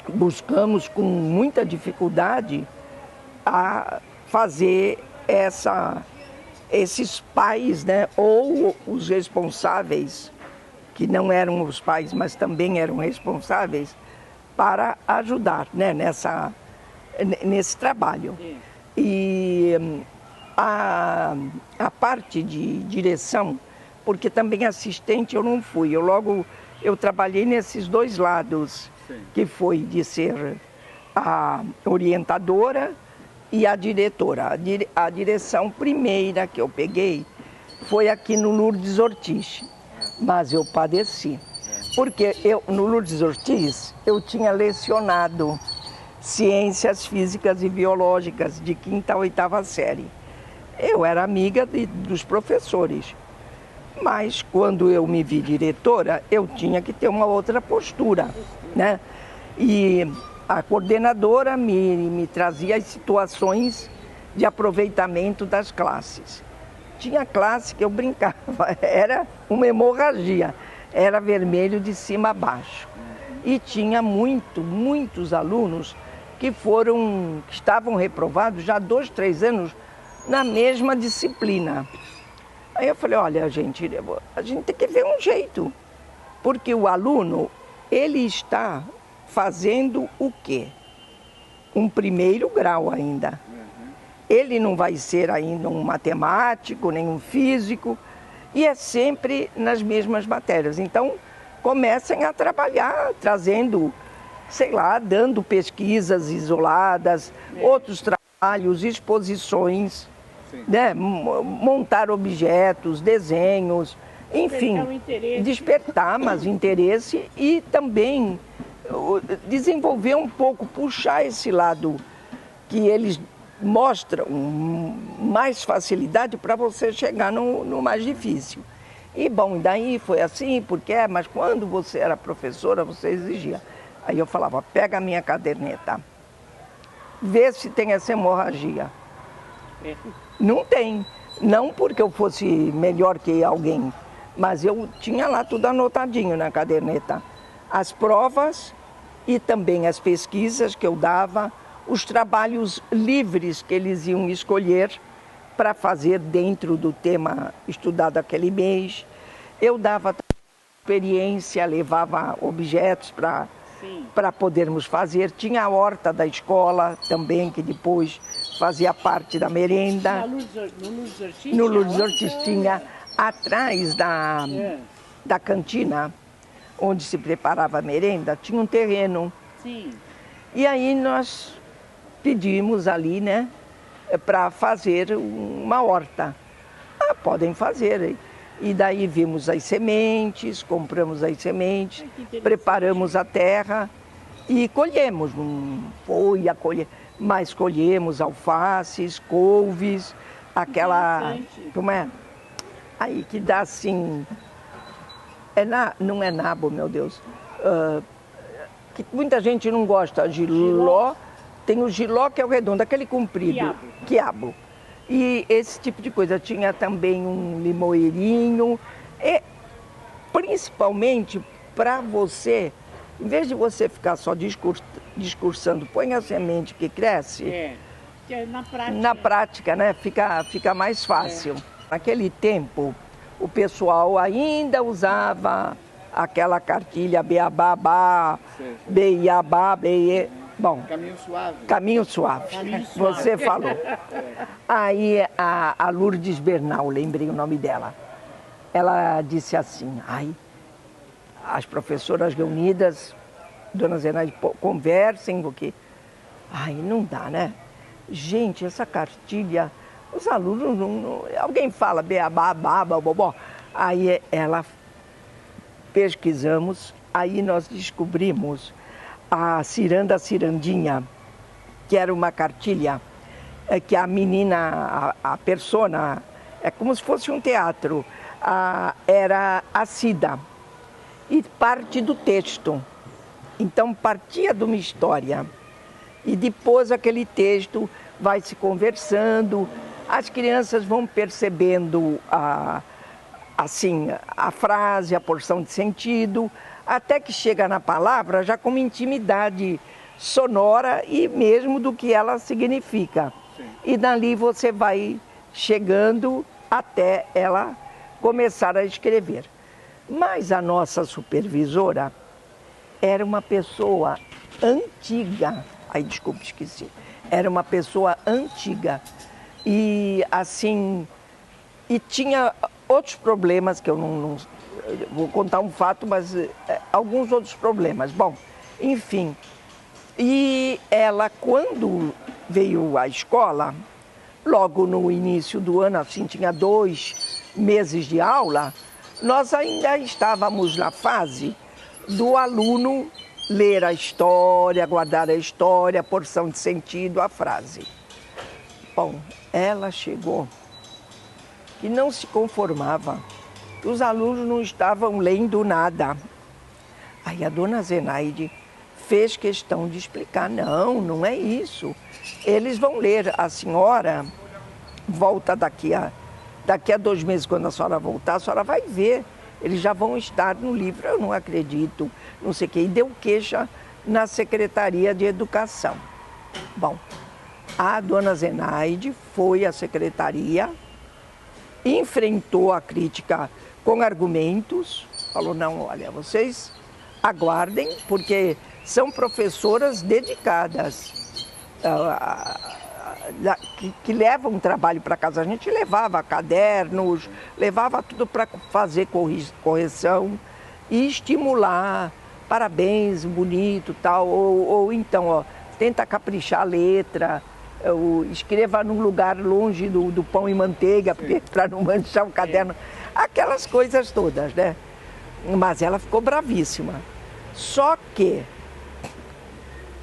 buscamos com muita dificuldade a fazer esses pais, né, ou os responsáveis, que não eram os pais, mas também eram responsáveis, para ajudar, né, nesse trabalho. E a parte de direção, porque também assistente eu não fui, eu trabalhei nesses dois lados, que foi de ser a orientadora e a diretora. A direção primeira que eu peguei foi aqui no Lourdes Ortiz, mas eu padeci, Porque eu, no Lourdes Ortiz, eu tinha lecionado ciências físicas e biológicas de 5ª a 8ª série. Eu era amiga dos professores, mas quando eu me vi diretora, eu tinha que ter uma outra postura, né? E a coordenadora me trazia as situações de aproveitamento das classes. Tinha classe que eu brincava, era uma hemorragia, era vermelho de cima a baixo. E tinha muitos alunos que estavam reprovados já há 2, 3 anos na mesma disciplina. Aí eu falei, olha, gente, a gente tem que ver um jeito, porque o aluno, ele está fazendo o quê? Um 1º grau ainda. Ele não vai ser ainda um matemático, nem um físico, e é sempre nas mesmas matérias. Então, comecem a trabalhar, trazendo, sei lá, dando pesquisas isoladas, outros trabalhos, exposições, né? Montar objetos, desenhos, enfim, despertar mais interesse e também desenvolver um pouco, puxar esse lado que eles mostram mais facilidade para você chegar no mais difícil. E bom, daí foi assim, porque mas quando você era professora, você exigia. Aí eu falava, pega a minha caderneta, vê se tem essa hemorragia. Não tem, não porque eu fosse melhor que alguém, mas eu tinha lá tudo anotadinho na caderneta. As provas e também as pesquisas que eu dava, os trabalhos livres que eles iam escolher para fazer dentro do tema estudado aquele mês. Eu dava experiência, levava objetos para podermos fazer. Tinha a horta da escola também, que depois fazia parte da merenda. No Lourdes Ortiz tinha, atrás da cantina, onde se preparava a merenda, tinha um terreno. Sim. E aí nós pedimos ali, né, para fazer uma horta. Podem fazer. E daí vimos as sementes, compramos as sementes, preparamos a terra e colhemos. Não foi a colher, mas colhemos alfaces, couves, aquela... Como é? Aí que dá assim... não é nabo, meu Deus. Que muita gente não gosta. Giló. Tem o giló, que é o redondo, aquele comprido. Quiabo. E esse tipo de coisa. Tinha também um limoeirinho. E, principalmente para você, em vez de você ficar só discursando, põe a semente que cresce. Na prática. Na prática, né? Fica mais fácil. Naquele tempo, o pessoal ainda usava aquela cartilha beabá, beiabá, beie. Bom, caminho suave. Caminho suave. Você falou. Aí a Lourdes Bernal, lembrei o nome dela. Ela disse assim, as professoras reunidas, dona Zenaide, conversem, porque... não dá, né? Gente, essa cartilha, os alunos, alguém fala beabá, baba, bobó. Aí ela, pesquisamos, aí nós descobrimos a cirandinha, que era uma cartilha que a menina, a persona, é como se fosse um teatro, era a Cida, e parte do texto. Então partia de uma história, e depois aquele texto vai se conversando, as crianças vão percebendo assim, a frase, a porção de sentido, até que chega na palavra já com uma intimidade sonora e mesmo do que ela significa. Sim. E dali você vai chegando até ela começar a escrever. Mas a nossa supervisora era uma pessoa antiga. Desculpa, esqueci. Era uma pessoa antiga e assim, e tinha outros problemas que eu não vou contar um fato, mas alguns outros problemas. Bom, enfim. E ela, quando veio à escola, logo no início do ano, assim, tinha 2 meses de aula, nós ainda estávamos na fase do aluno ler a história, guardar a história, a porção de sentido, a frase. Bom, ela chegou e não se conformava. Os alunos não estavam lendo nada. Aí a dona Zenaide fez questão de explicar, não é isso. Eles vão ler, a senhora volta daqui a 2 meses, quando a senhora voltar, a senhora vai ver. Eles já vão estar no livro, eu não acredito, não sei o quê. E deu queixa na Secretaria de Educação. Bom, a dona Zenaide foi à secretaria, enfrentou a crítica com argumentos, falou, não, olha, vocês aguardem, porque são professoras dedicadas, que levam trabalho para casa. A gente levava cadernos, levava tudo para fazer correção e estimular, parabéns, bonito, tal, ou então, ó, tenta caprichar a letra, escreva num lugar longe do pão e manteiga, para não manchar o caderno, aquelas coisas todas, né? Mas ela ficou bravíssima. Só que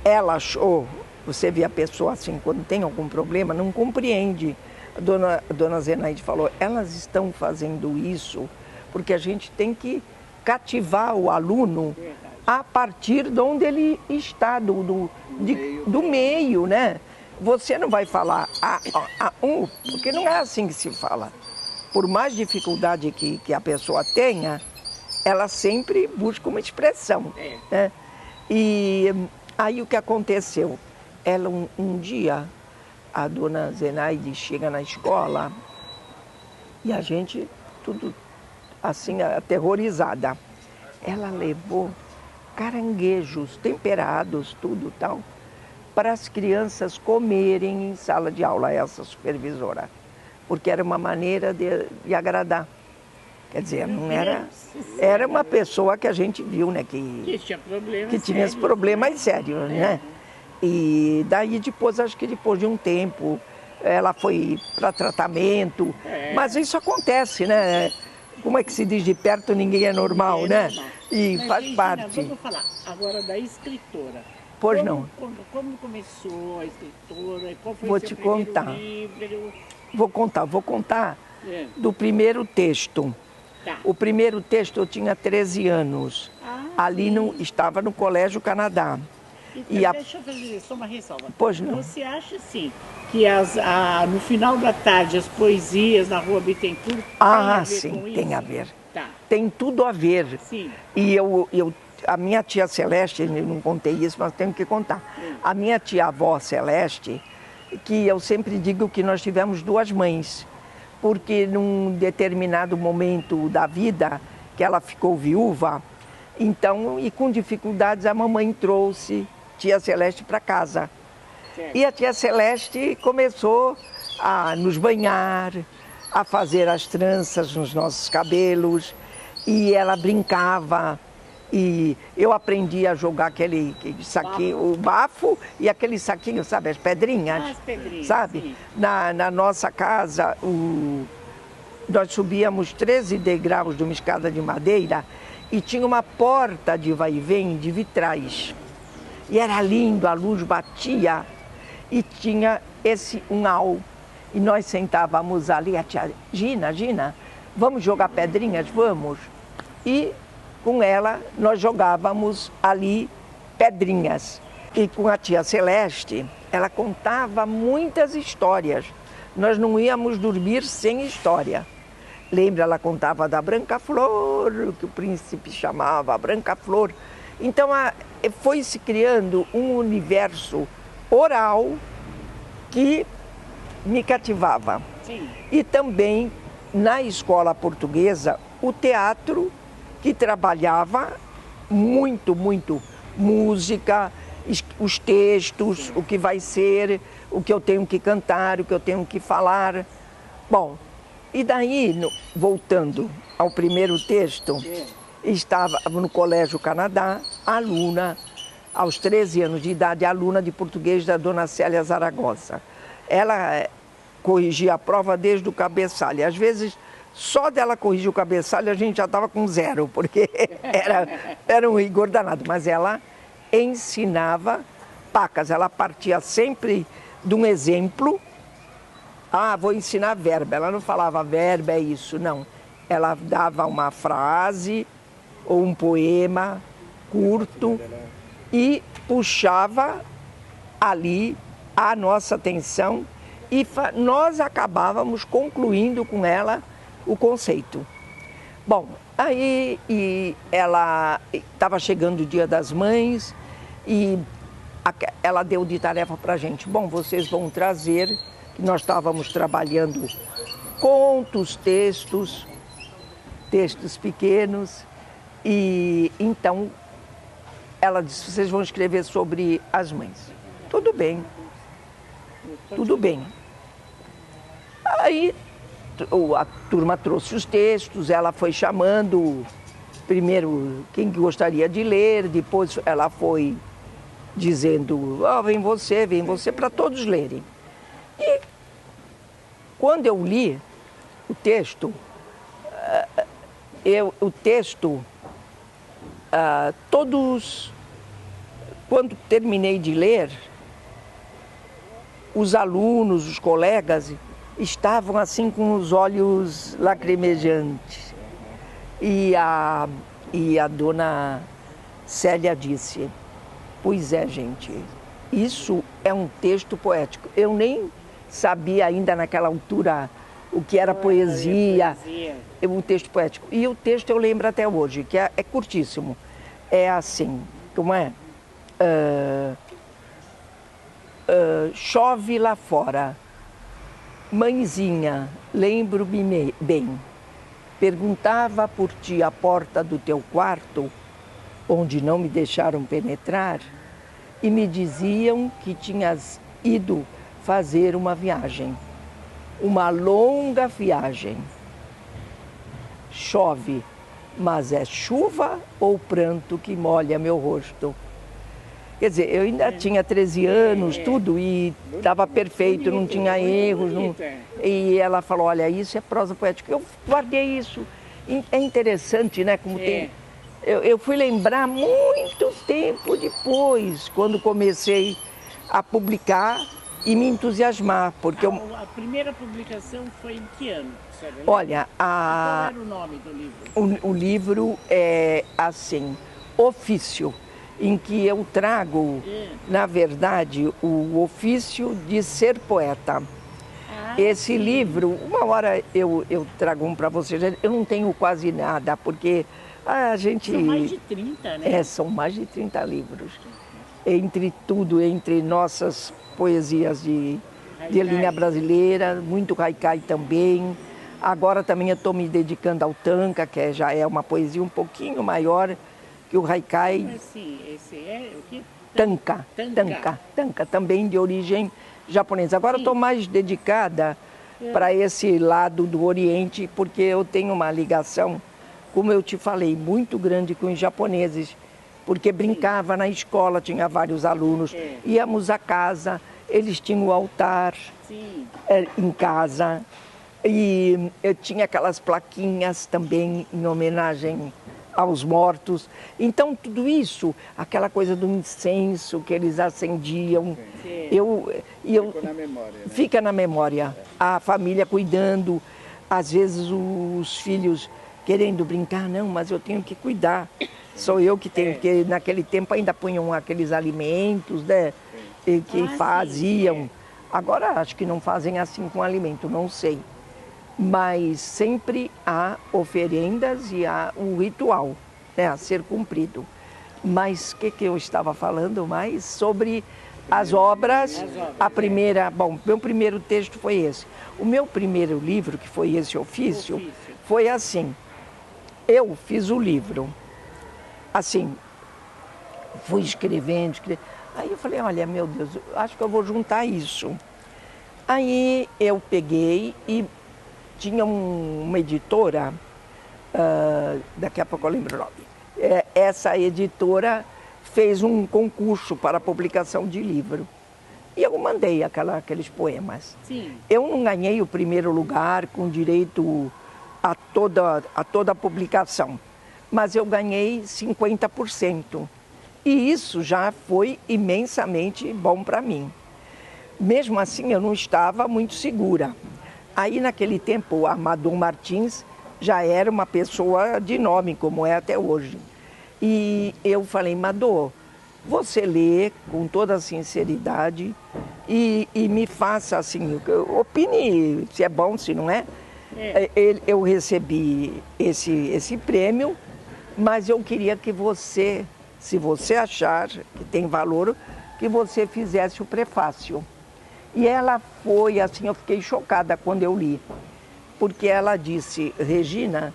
ela achou, você vê a pessoa assim, quando tem algum problema, não compreende. A dona Zenaide falou, elas estão fazendo isso porque a gente tem que cativar o aluno a partir de onde ele está, do meio, né? Você não vai falar porque não é assim que se fala. Por mais dificuldade que a pessoa tenha, ela sempre busca uma expressão, né? E aí o que aconteceu? Ela, um dia, a dona Zenaide chega na escola e a gente, tudo assim, aterrorizada. Ela levou caranguejos temperados, tudo tal, para as crianças comerem em sala de aula, essa supervisora. Porque era uma maneira de agradar. Quer dizer, não era uma pessoa que a gente viu, né? Que tinha esses problemas sérios, né? E daí depois, acho que depois de um tempo, ela foi para tratamento. Mas isso acontece, né? Como é que se diz, de perto ninguém é normal, né? E mas, faz Regina, parte. Vamos falar agora da escritora. Pois não. Como começou a escritora? Qual foi Vou seu te primeiro contar. livro? Vou contar do primeiro texto. Tá. O primeiro texto eu tinha 13 anos. Ali estava no Colégio Canadá. Então, deixa eu fazer só uma ressalva. Pois não. Você acha, assim, que no final da tarde as poesias na Rua Bittencourt tem a ver. Tá. Tem tudo a ver. Sim. E a minha tia Celeste, eu não contei isso, mas tenho que contar. A minha tia-avó Celeste, que eu sempre digo que nós tivemos 2 mães, porque num determinado momento da vida que ela ficou viúva, então, e com dificuldades, a mamãe trouxe tia Celeste para casa. Certo. E a tia Celeste começou a nos banhar, a fazer as tranças nos nossos cabelos, e ela brincava. E eu aprendi a jogar aquele saquinho, o bafo e aquele saquinho, sabe, as pedrinhas? As pedrinhas, sabe? Sim. Na nossa casa, nós subíamos 13 degraus de uma escada de madeira e tinha uma porta de vai e vem de vitrais. E era lindo, a luz batia e tinha esse unhal. E nós sentávamos ali, a tia Gina, vamos jogar pedrinhas? Vamos. E com ela, nós jogávamos ali pedrinhas. E com a tia Celeste, ela contava muitas histórias. Nós não íamos dormir sem história. Lembra, ela contava da Branca Flor, que o príncipe chamava Branca Flor. Então, foi se criando um universo oral que me cativava. Sim. E também, na escola portuguesa, o teatro, que trabalhava muito música, os textos, o que vai ser, o que eu tenho que cantar, o que eu tenho que falar. Bom, e daí, voltando ao primeiro texto, estava no Colégio Canadá, aluna, aos 13 anos de idade, aluna de português da dona Célia Zaragoza. Ela corrigia a prova desde o cabeçalho. Às vezes, Só dela corrigir o cabeçalho a gente já estava com 0, porque era um rigor danado. Mas ela ensinava pacas, ela partia sempre de um exemplo. Ah, vou ensinar verbo. Ela não falava verbo é isso, não. Ela dava uma frase ou um poema curto e puxava ali a nossa atenção e nós acabávamos concluindo com ela o conceito. Bom, aí ela estava chegando o Dia das Mães e ela deu de tarefa para a gente. Bom, vocês vão trazer, nós estávamos trabalhando contos, textos pequenos, e então ela disse, vocês vão escrever sobre as mães. Tudo bem, tudo bem. Aí a turma trouxe os textos, ela foi chamando primeiro quem gostaria de ler, depois ela foi dizendo, vem você, para todos lerem. E quando eu li o texto, quando terminei de ler, os alunos, os colegas, estavam assim com os olhos lacrimejantes. E a dona Célia disse, pois é, gente, isso é um texto poético. Eu nem sabia ainda naquela altura o que era poesia, um texto poético. E o texto eu lembro até hoje, que é curtíssimo. É assim, como é? Chove lá fora. Mãezinha, lembro-me bem, perguntava por ti à porta do teu quarto, onde não me deixaram penetrar, e me diziam que tinhas ido fazer uma viagem, uma longa viagem. Chove, mas é chuva ou pranto que molha meu rosto? Quer dizer, eu ainda tinha 13 anos, tudo, e estava perfeito, não tinha erros. E ela falou, olha, isso é prosa poética. Eu guardei isso. É interessante, né? Como tem... Eu fui lembrar muito tempo depois, quando comecei a publicar e me entusiasmar, porque a primeira publicação foi em que ano? Olha, qual era o nome do livro? O livro é assim, Ofício, em que eu trago, na verdade, o ofício de ser poeta. Esse livro, uma hora eu trago um para vocês, eu não tenho quase nada, porque a gente... São mais de 30, né? São mais de 30 livros. Entre tudo, entre nossas poesias de linha brasileira, muito haikai também. Agora também eu estou me dedicando ao tanka, que já é uma poesia um pouquinho maior que o haikai. Assim, esse é o que? Tanka, também de origem japonesa. Agora estou mais dedicada para esse lado do Oriente, porque eu tenho uma ligação, como eu te falei, muito grande com os japoneses, porque brincava na escola, tinha vários alunos, íamos à casa, eles tinham o altar em casa, e eu tinha aquelas plaquinhas também em homenagem aos mortos. Então, tudo isso, aquela coisa do incenso que eles acendiam, ficou na memória, né? Fica na memória. A família cuidando, às vezes os filhos querendo brincar, não, mas eu tenho que cuidar. Sou eu que tenho, porque naquele tempo ainda punham aqueles alimentos, né, que faziam. Agora acho que não fazem assim com alimento, não sei. Mas sempre há oferendas e há um ritual, né, a ser cumprido. Mas o que eu estava falando mais? Sobre as obras. A primeira, bom, meu primeiro texto foi esse. O meu primeiro livro, que foi esse ofício, foi assim. Eu fiz o livro, assim, fui escrevendo. Aí eu falei, olha, meu Deus, acho que eu vou juntar isso. Aí eu peguei e tinha uma editora, daqui a pouco eu lembro o nome. Essa editora fez um concurso para publicação de livro. E eu mandei aqueles poemas. Sim. Eu não ganhei o primeiro lugar com direito a toda a publicação. Mas eu ganhei 50%. E isso já foi imensamente bom para mim. Mesmo assim, eu não estava muito segura. Aí, naquele tempo, o Amador Martins já era uma pessoa de nome, como é até hoje. E eu falei, Amador, você lê com toda a sinceridade e me faça assim, opine se é bom, se não é. Eu recebi esse prêmio, mas eu queria que você, se você achar que tem valor, que você fizesse o prefácio. E ela foi assim, eu fiquei chocada quando eu li, porque ela disse, Regina,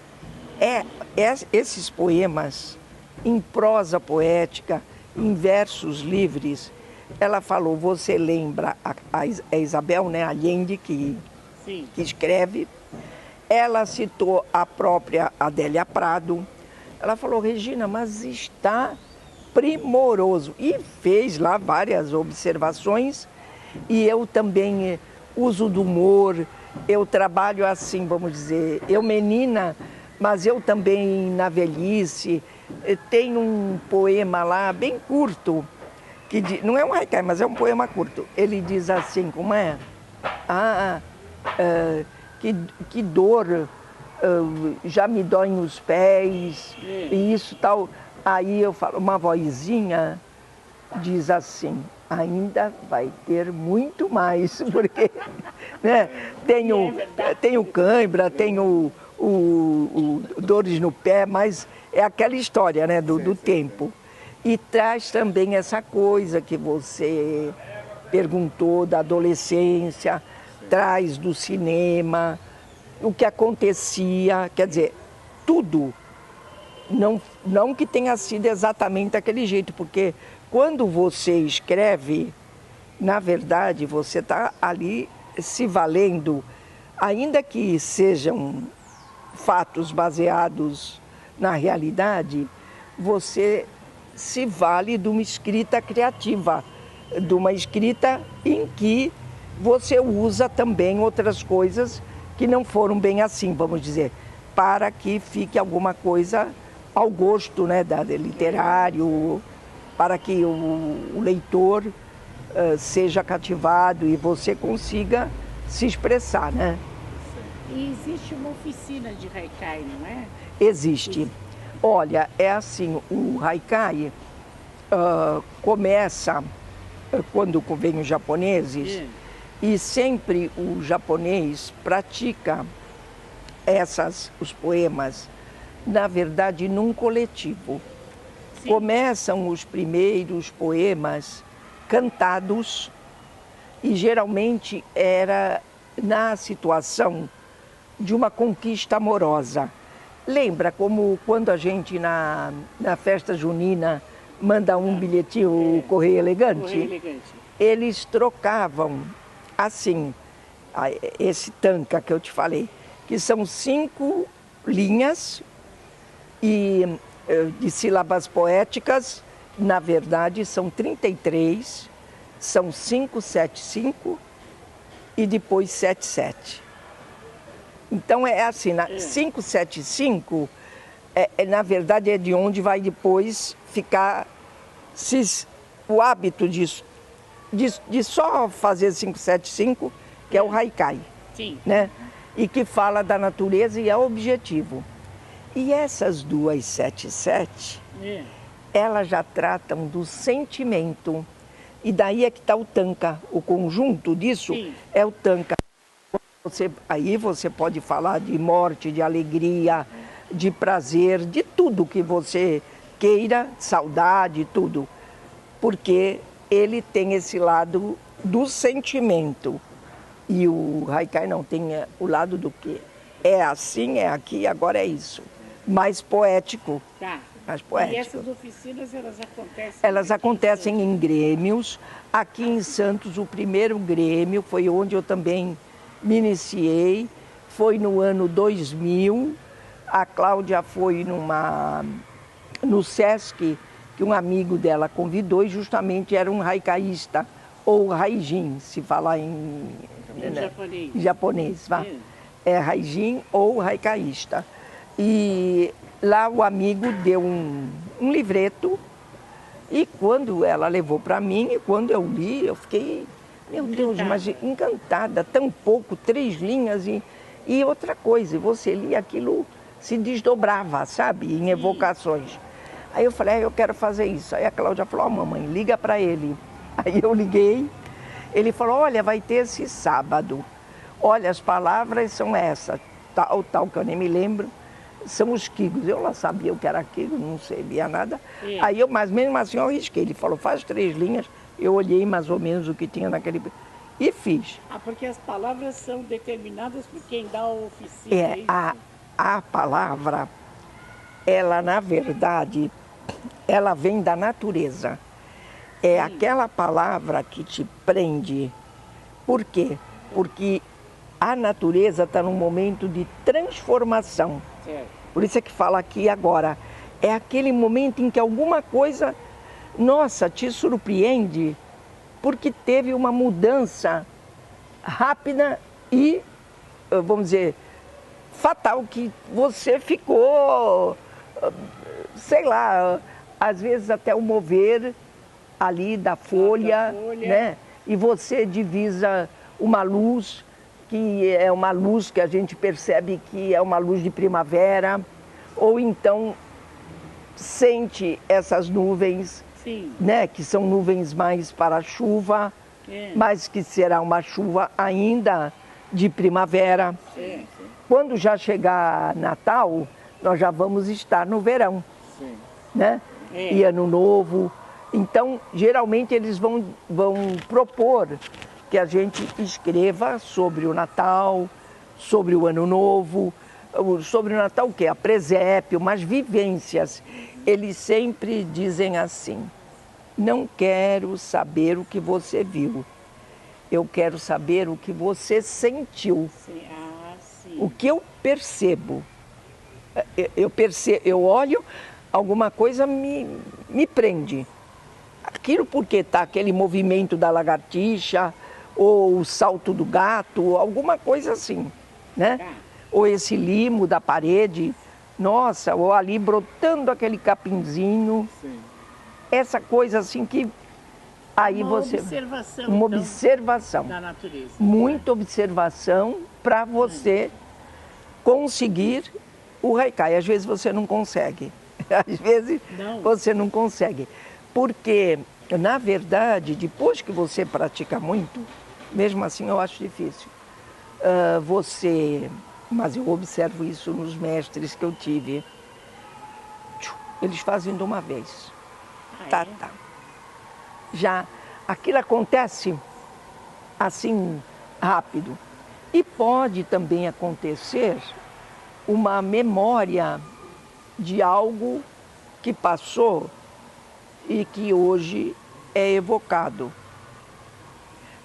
esses poemas em prosa poética, em versos livres, ela falou, você lembra a Isabel, né, Allende, que escreve, ela citou a própria Adélia Prado, ela falou, Regina, mas está primoroso, e fez lá várias observações, e eu também uso do humor, eu trabalho assim, vamos dizer, eu menina, mas eu também na velhice, tem um poema lá bem curto, não é um haikai, mas é um poema curto. Ele diz assim, como é? Que dor, já me doem os pés, e isso tal. Aí eu falo, uma vozinha diz assim, ainda vai ter muito mais, porque né, tenho cãibra, tenho dores no pé, mas é aquela história, né, do tempo. E traz também essa coisa que você perguntou da adolescência, traz do cinema, o que acontecia, quer dizer, tudo. Não que tenha sido exatamente daquele jeito, porque quando você escreve, na verdade, você está ali se valendo, ainda que sejam fatos baseados na realidade, você se vale de uma escrita criativa, de uma escrita em que você usa também outras coisas que não foram bem assim, vamos dizer, para que fique alguma coisa ao gosto, né, literário, para que o leitor seja cativado e você consiga se expressar, né? E existe uma oficina de haikai, não é? Existe. Olha, é assim, o haikai começa quando vem os japoneses e sempre o japonês pratica os poemas, na verdade, num coletivo. Sim. Começam os primeiros poemas cantados e geralmente era na situação de uma conquista amorosa. Lembra como quando a gente na festa junina manda um bilhetinho, o Correio Elegante? Correio Elegante. Eles trocavam assim, esse tanka que eu te falei, que são 5 linhas e de sílabas poéticas, na verdade são 33, são 5, 7, 5 e depois 7, 7. Então é assim, 575, na verdade é de onde vai depois ficar o hábito de só fazer 575, que é o haikai. Sim. Né? E que fala da natureza e é objetivo. E essas 277, elas já tratam do sentimento. E daí é que está o tanka, o conjunto disso. Sim. É o tanka. Aí você pode falar de morte, de alegria, de prazer, de tudo que você queira, saudade, tudo. Porque ele tem esse lado do sentimento. E o haikai não, tem o lado do que é assim, é aqui, agora é isso. Mais poético. Tá. Mais poético. E essas oficinas, elas acontecem? Elas acontecem em grêmios. Aqui em Santos, o primeiro grêmio foi onde eu também me iniciei. Foi no ano 2000. A Cláudia foi no Sesc, que um amigo dela convidou, e justamente era um haikaísta, ou haijin, se falar em japonês. Japonês, vá. é Haijin ou Haikaísta. E lá o amigo deu um livreto, e quando ela levou para mim, e quando eu li, eu fiquei, meu Deus, mas encantada, tão pouco, 3 linhas, e outra coisa, você lia aquilo, se desdobrava, sabe, em evocações. Aí eu falei, eu quero fazer isso. Aí a Cláudia falou, mamãe, liga para ele. Aí eu liguei, ele falou, olha, vai ter esse sábado. Olha, as palavras são essas, tal, que eu nem me lembro, são os quigos. Eu lá sabia o que era quigo, não sabia nada. Aí mas mesmo assim eu arrisquei. Ele falou, faz 3 linhas. Eu olhei mais ou menos o que tinha naquele... E fiz. Porque as palavras são determinadas por quem dá a oficina. A palavra, ela na verdade, ela vem da natureza. É aquela palavra que te prende. Por quê? Porque a natureza está num momento de transformação. Certo. Por isso é que fala aqui agora. É aquele momento em que alguma coisa, nossa, te surpreende, porque teve uma mudança rápida e, vamos dizer, fatal, que você ficou, sei lá, às vezes até o mover ali da folha, né? E você divisa uma luz, que é uma luz que a gente percebe que é uma luz de primavera, ou então sente essas nuvens, né? Que são nuvens mais para a chuva, mas que será uma chuva ainda de primavera. Quando já chegar Natal, nós já vamos estar no verão, né? E Ano Novo. Então, geralmente eles vão propor que a gente escreva sobre o Natal, sobre o Ano Novo, sobre o Natal o quê? A presépio, umas vivências. Eles sempre dizem assim, não quero saber o que você viu, eu quero saber o que você sentiu. O que eu percebo. Eu olho, alguma coisa me prende. Aquilo porque está aquele movimento da lagartixa, ou o salto do gato, ou alguma coisa assim, né? Ou esse limo da parede, nossa, ou ali brotando aquele capinzinho. Essa coisa assim que aí você... Observação, uma observação da natureza. Muita observação para você conseguir o haikai. Às vezes você não consegue. Às vezes você não consegue. Porque, na verdade, depois que você pratica muito, mesmo assim eu acho difícil, mas eu observo isso nos mestres que eu tive, eles fazem de uma vez. Tá. Já aquilo acontece assim, rápido. E pode também acontecer uma memória de algo que passou e que hoje é evocado.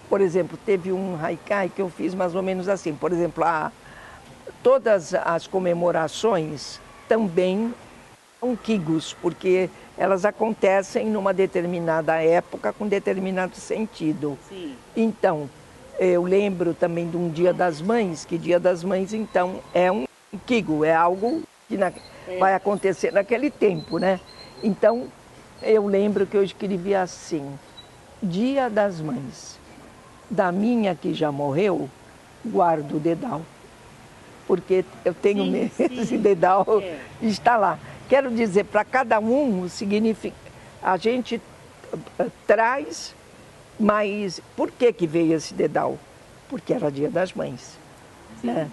Por exemplo, teve um haikai que eu fiz mais ou menos assim. Por exemplo, todas as comemorações também são quigos, porque elas acontecem numa determinada época com determinado sentido. Então, eu lembro também de um Dia das Mães, que Dia das Mães, então, é um quigo, é algo que vai acontecer naquele tempo, né? Então, eu lembro que eu escrevi assim, Dia das Mães, da minha que já morreu, guardo o dedal, porque eu tenho esse dedal, está lá. Quero dizer, para cada um, significa, a gente traz, mas por que veio esse dedal? Porque era Dia das Mães. Né?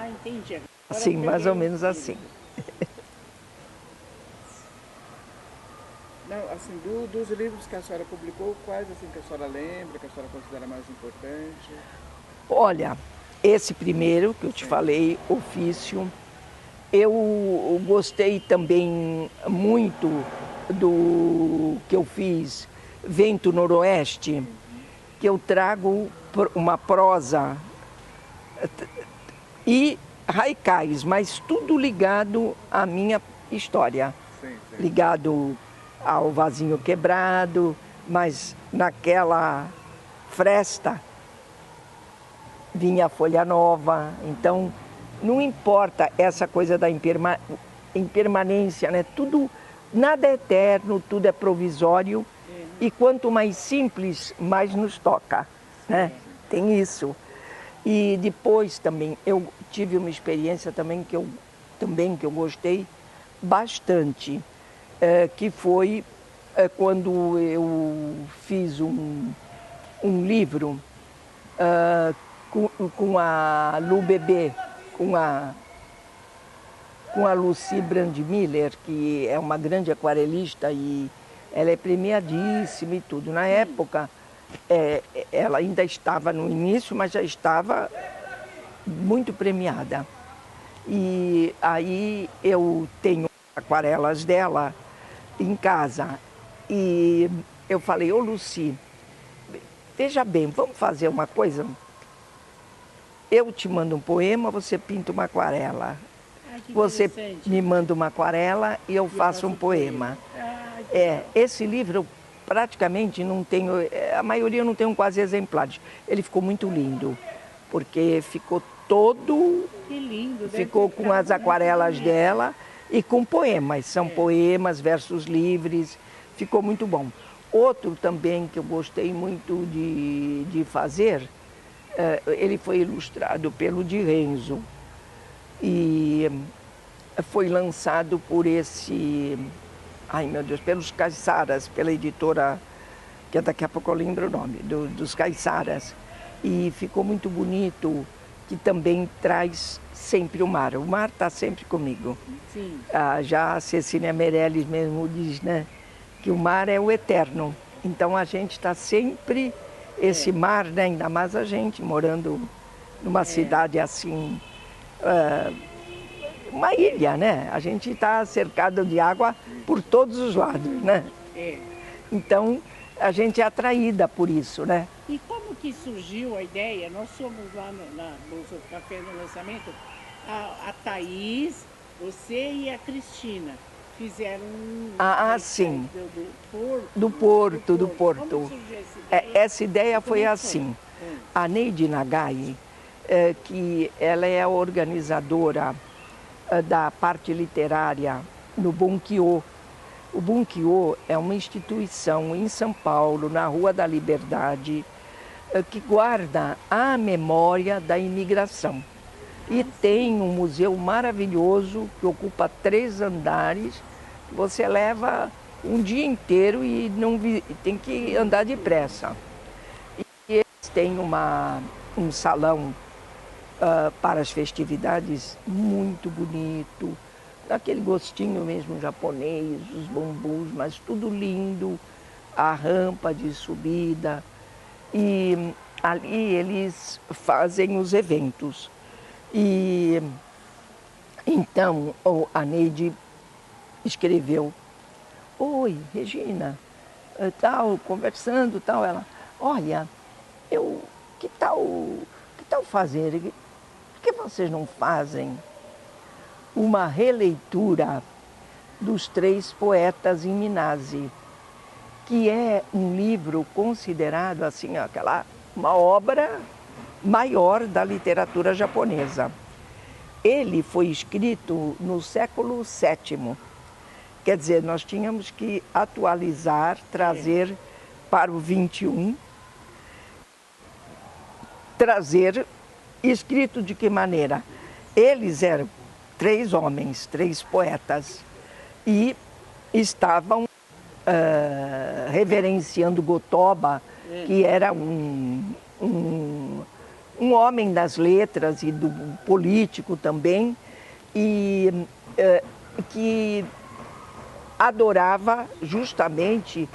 Entendi. Agora assim, mais ou menos assim. Não, assim, dos livros que a senhora publicou, quais assim que a senhora lembra, que a senhora considera mais importante? Olha, esse primeiro que eu te falei, Ofício, eu gostei também muito do que eu fiz, Vento Noroeste, que eu trago uma prosa e haikais, mas tudo ligado à minha história. Ligado ao vasinho quebrado, mas naquela fresta vinha a folha nova. Então, não importa essa coisa da impermanência, né? Tudo, nada é eterno, tudo é provisório. E quanto mais simples, mais nos toca, né? Tem isso. E depois também, eu tive uma experiência também que eu gostei bastante, que foi quando eu fiz um livro com a Lu Bebê, com a Lucy Brandmiller, que é uma grande aquarelista e ela é premiadíssima e tudo. Na época, ela ainda estava no início, mas já estava muito premiada. E aí eu tenho aquarelas dela em casa. E eu falei, ô Lucy, veja bem, vamos fazer uma coisa? Eu te mando um poema, você pinta uma aquarela. Você me manda uma aquarela e eu faço um poema. Esse livro eu praticamente não tenho, a maioria eu não tenho quase exemplares. Ele ficou muito lindo, porque ficou todo, ficou com as aquarelas dela e com poemas. São poemas, versos livres, ficou muito bom. Outro também que eu gostei muito de fazer, ele foi ilustrado pelo Di Renzo e foi lançado por pelos Caiçaras, pela editora, que daqui a pouco eu lembro o nome, dos Caiçaras. E ficou muito bonito, que também traz sempre o mar. O mar está sempre comigo. Sim. Já a Cecília Meirelles mesmo diz, né, que o mar é o eterno. Então a gente está sempre, esse mar, né, ainda mais a gente morando numa cidade assim, uma ilha, né? A gente está cercado de água por todos os lados, né? Então, a gente é atraída por isso, né? E como que surgiu a ideia? Nós somos lá no Café no Lançamento, a Thaís, você e a Cristina fizeram sim. Do Porto. Do Porto. Como surgiu essa ideia? Essa ideia foi assim. A Neide Nagai, que ela é a organizadora da parte literária no Bunkiô. O Bunkiô é uma instituição em São Paulo, na Rua da Liberdade, que guarda a memória da imigração. E tem um museu maravilhoso que ocupa 3 andares. Você leva um dia inteiro e tem que andar depressa. E eles têm um salão para as festividades muito bonito, aquele gostinho mesmo japonês, os bambus, mas tudo lindo, a rampa de subida. E ali eles fazem os eventos. E então a Neide escreveu: oi, Regina, tal, conversando, tal, ela, olha, que tal fazer? Por que vocês não fazem uma releitura dos 3 poetas em Minase, que é um livro considerado assim, uma obra maior da literatura japonesa. Ele foi escrito no século VII. Quer dizer, nós tínhamos que atualizar, trazer para o XXI, trazer escrito de que maneira? Eles eram 3 homens, 3 poetas, e estavam reverenciando Gotoba, que era um homem das letras e do político também, e que adorava justamente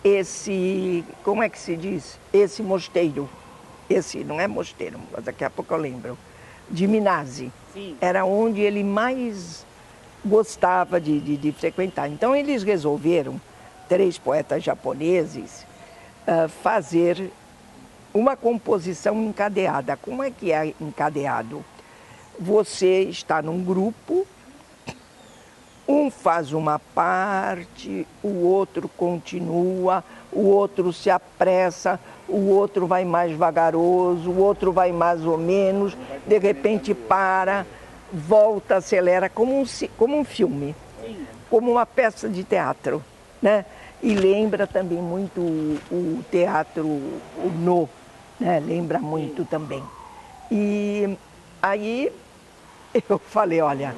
esse, como é que se diz? Esse mosteiro. Esse não é mosteiro, mas daqui a pouco eu lembro. De Minase. Sim. Era onde ele mais gostava de frequentar. Então eles resolveram, 3 poetas japoneses, fazer uma composição encadeada. Como é que é encadeado? Você está num grupo, um faz uma parte, o outro continua, o outro se apressa, o outro vai mais vagaroso, o outro vai mais ou menos, de repente para, volta, acelera, como um filme, como uma peça de teatro, né? E lembra também muito o teatro, o No, né? Lembra muito também. E aí eu falei, olha,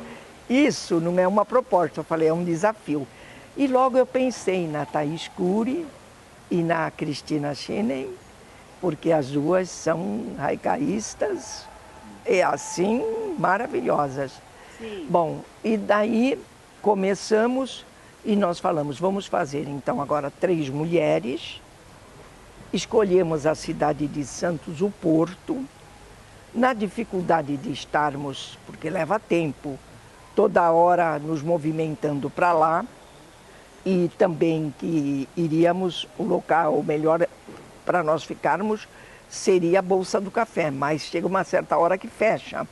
isso não é uma proposta, eu falei, é um desafio. E logo eu pensei na Thaís Cury e na Cristina Schenen, porque as duas são haicaístas e assim maravilhosas. Sim. Bom, e daí começamos e nós falamos, vamos fazer então agora 3 mulheres, escolhemos a cidade de Santos, o Porto, na dificuldade de estarmos, porque leva tempo, toda hora nos movimentando para lá, e também que iríamos, o local melhor para nós ficarmos seria a Bolsa do Café, mas chega uma certa hora que fecha.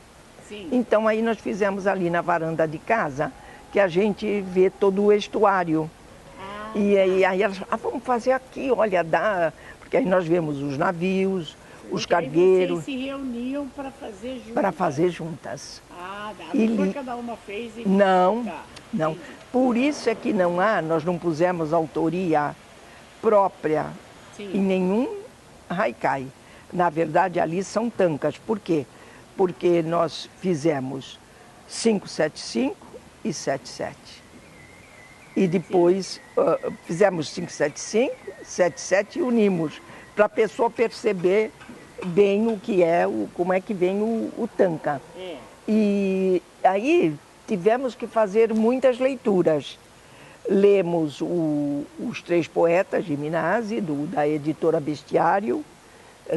Sim. Então aí nós fizemos ali na varanda de casa, que a gente vê todo o estuário. E aí elas, vamos fazer aqui, olha, dá, porque aí nós vemos os navios, os cargueiros. Vocês se reuniam para fazer juntas? Para fazer juntas. Ah, E não foi cada uma fez e... Não, Tá, não. entendi. Por isso é que não há, nós não pusemos autoria própria Sim. em nenhum haikai. Na verdade, ali são tankas. Por quê? Porque nós fizemos 575 e 77. E depois fizemos 575, 77 e unimos, para a pessoa perceber bem o que é, como é que vem o tanka. É. E aí tivemos que fazer muitas leituras. Lemos os 3 poetas de Minasi, da editora Bestiário,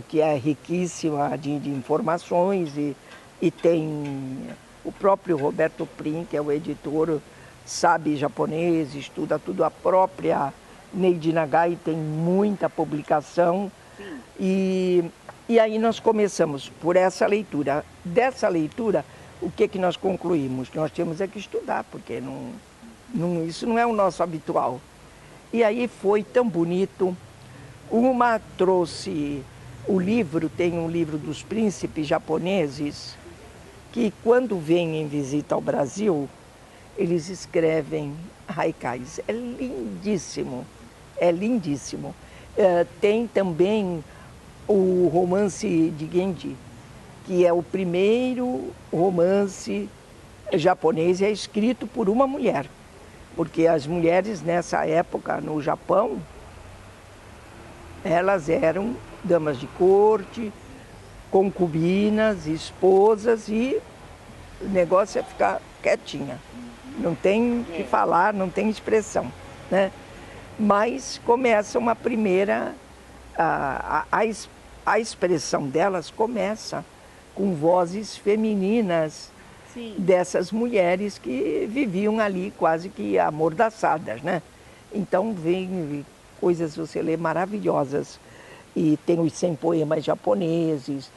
que é riquíssima de informações, e tem o próprio Roberto Prim, que é o editor, sabe japonês, estuda tudo, a própria Neide Nagai tem muita publicação. E aí nós começamos por essa leitura. Dessa leitura, o que nós concluímos? Nós temos que estudar, porque isso não é o nosso habitual. E aí foi tão bonito. Uma trouxe o livro, tem um livro dos príncipes japoneses, que quando vêm em visita ao Brasil, eles escrevem haikais. É lindíssimo, é lindíssimo. Tem também o romance de Genji, que é o primeiro romance japonês, é escrito por uma mulher. Porque as mulheres nessa época no Japão, elas eram damas de corte, concubinas, esposas, e o negócio é ficar quietinha. Não tem o que falar, não tem expressão, né? Mas começa uma primeira... A expressão delas começa com vozes femininas. Sim. Dessas mulheres que viviam ali quase que amordaçadas, né? Então vem coisas, você lê, maravilhosas. E tem os 100 poemas japoneses.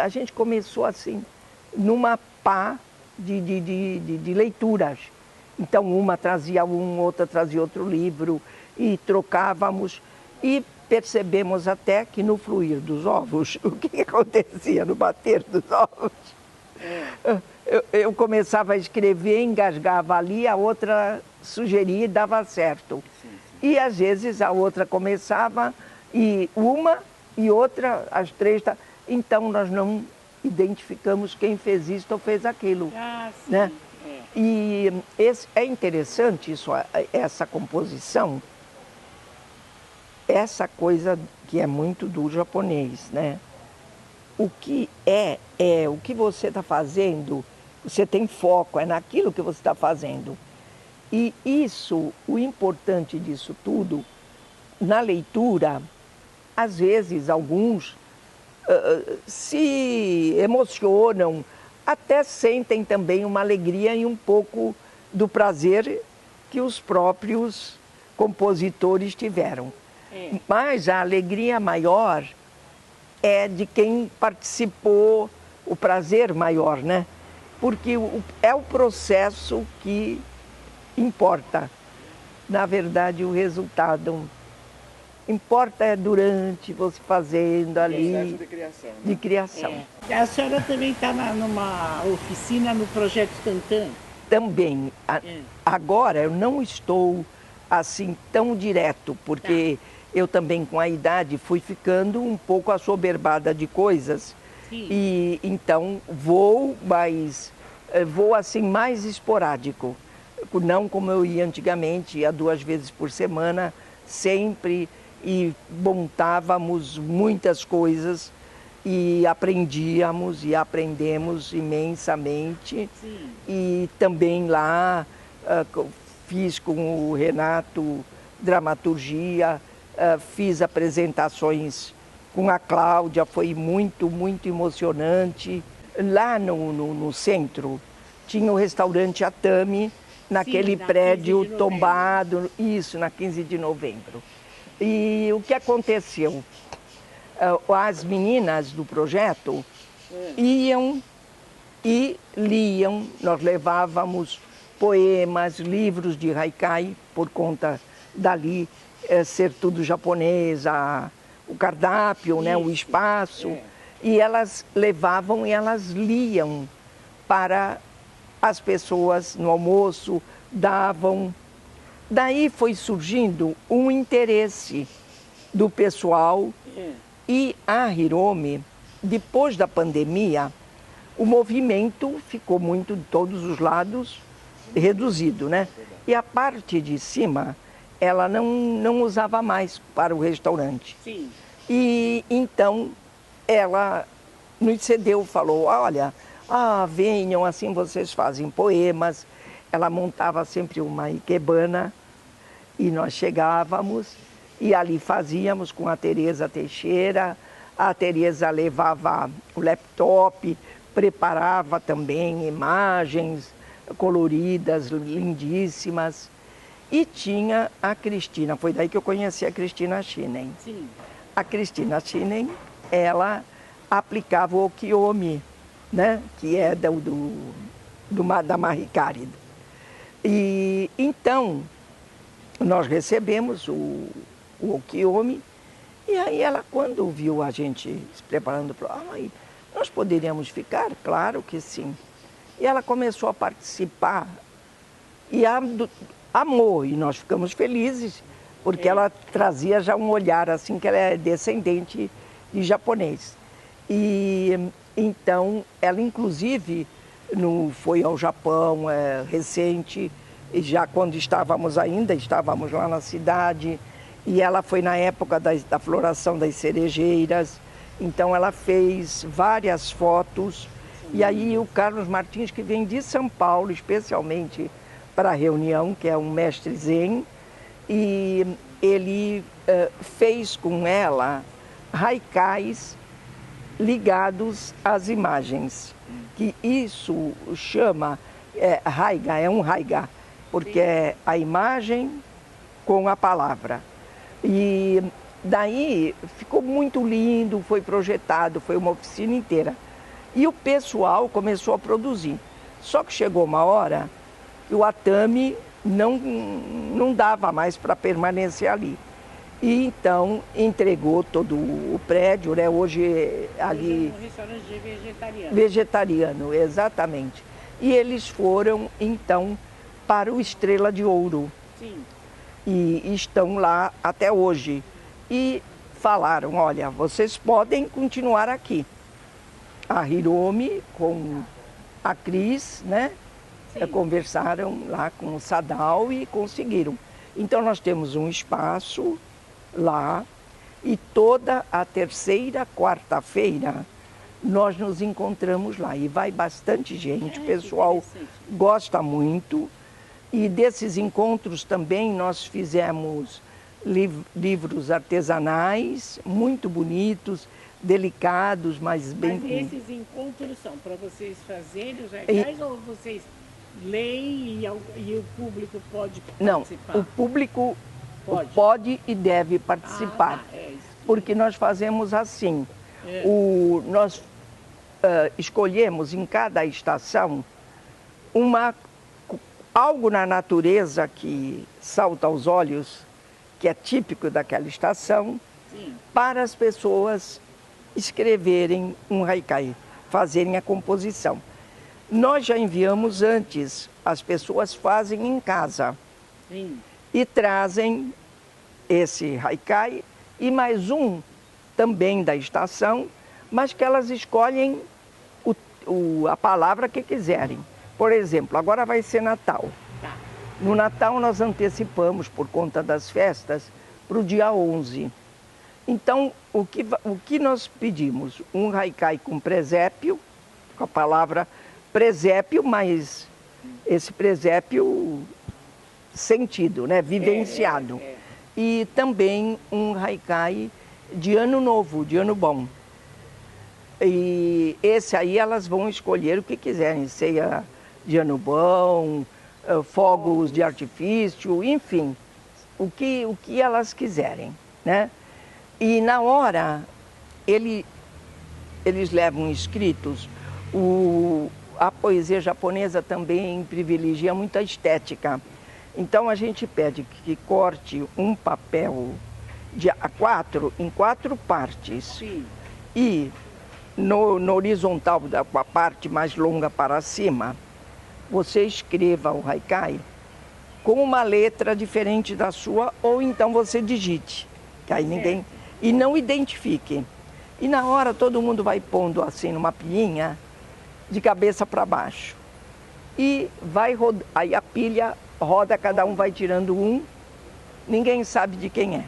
A gente começou assim, numa pá de leituras. Então uma trazia outra trazia outro livro, e trocávamos. E percebemos até que no fluir dos ovos, o que acontecia no bater dos ovos? Eu começava a escrever, engasgava ali, a outra sugeria e dava certo. E às vezes a outra começava, e uma e outra, as 3... Então nós não identificamos quem fez isso ou fez aquilo. Ah, sim. Né? É. E é interessante isso, essa composição, essa coisa que é muito do japonês, né? O que o que você está fazendo, você tem foco, é naquilo que você está fazendo. E isso, o importante disso tudo, na leitura, às vezes alguns se emocionam, até sentem também uma alegria e um pouco do prazer que os próprios compositores tiveram. Mas a alegria maior é de quem participou, o prazer maior, né? Porque é o processo que importa. Na verdade, o resultado importa é durante você fazendo ali. Processo de criação. Né? De criação. É. A senhora também está numa oficina no Projeto Tantan? Também. Agora eu não estou assim tão direto, porque eu também com a idade fui ficando um pouco assoberbada de coisas. Sim. E então vou, mas vou assim mais esporádico. Não como eu ia antigamente, ia 2 vezes por semana, sempre, e montávamos muitas coisas e aprendíamos e aprendemos imensamente. Sim. E também lá fiz com o Renato dramaturgia, fiz apresentações com a Cláudia, foi muito, muito emocionante. Lá no centro tinha o restaurante Atami, naquele prédio tombado, isso, na 15 de novembro. E o que aconteceu? As meninas do projeto iam e liam, nós levávamos poemas, livros de haikai, por conta dali ser tudo japonês, o cardápio, né, o espaço, e elas levavam e elas liam para as pessoas no almoço, davam. Daí foi surgindo um interesse do pessoal e a Hiromi, depois da pandemia, o movimento ficou muito de todos os lados reduzido, né? E a parte de cima, ela não usava mais para o restaurante. Sim. E então ela nos cedeu, falou, olha, venham, assim vocês fazem poemas. Ela montava sempre uma ikebana e nós chegávamos e ali fazíamos com a Tereza Teixeira. A Tereza levava o laptop, preparava também imagens coloridas, lindíssimas. E tinha a Cristina, foi daí que eu conheci a Cristina Shinen. Sim. A Cristina Shinen, ela aplicava o Kiyomi, né? Que é da Marie-Cari. E então, nós recebemos o Kiyomi, e aí ela, quando viu a gente se preparando, falou, nós poderíamos ficar? Claro que sim. E ela começou a participar e amou, e nós ficamos felizes, porque ela trazia já um olhar assim, que ela é descendente de japonês. E então, ela inclusive foi ao Japão recente, e já quando estávamos lá na cidade, e ela foi na época da floração das cerejeiras, então ela fez várias fotos. E aí o Carlos Martins, que vem de São Paulo, especialmente para a reunião, que é um mestre zen, e ele fez com ela haikais ligados às imagens, que isso chama haiga, é um haiga, porque é a imagem com a palavra. E daí ficou muito lindo, foi projetado, foi uma oficina inteira. E o pessoal começou a produzir. Só que chegou uma hora que o Atami não dava mais para permanecer ali. E então entregou todo o prédio, né? Hoje ali... Um restaurante vegetariano. Vegetariano, exatamente. E eles foram então para o Estrela de Ouro. Sim. E estão lá até hoje. E falaram, olha, vocês podem continuar aqui. A Hiromi com a Cris, né? Conversaram lá com o Sadao e conseguiram. Então nós temos um espaço lá e toda a terceira quarta-feira nós nos encontramos lá. E vai bastante gente, o pessoal gosta muito. E desses encontros também nós fizemos livros artesanais, muito bonitos, delicados, mas bem... Mas esses encontros são para vocês fazerem os haikais ou vocês leem e o público pode participar? Não, o público pode e deve participar, porque nós fazemos assim, nós escolhemos em cada estação algo na natureza que salta aos olhos que é típico daquela estação, Sim. para as pessoas escreverem um haikai, fazerem a composição. Nós já enviamos antes, as pessoas fazem em casa. Sim. E trazem esse haikai e mais um também da estação, mas que elas escolhem a palavra que quiserem. Por exemplo, agora vai ser Natal. Tá. No Natal nós antecipamos, por conta das festas, para o dia 11. Então, o que nós pedimos? Um haikai com presépio, com a palavra presépio, mas esse presépio sentido, né? Vivenciado. E também um haikai de ano novo, de ano bom. E esse aí elas vão escolher o que quiserem, ceia de ano bom, fogos de artifício, enfim, o que elas quiserem, né? E na hora, eles levam escritos. A poesia japonesa também privilegia muita estética. Então a gente pede que corte um papel em 4 partes. Sim. E no horizontal, com a parte mais longa para cima, você escreva o haikai com uma letra diferente da sua, ou então você digite, que aí ninguém... E não identifique. E na hora todo mundo vai pondo assim numa pilhinha, de cabeça para baixo. E vai rodar, aí a pilha roda, cada um vai tirando um, ninguém sabe de quem é.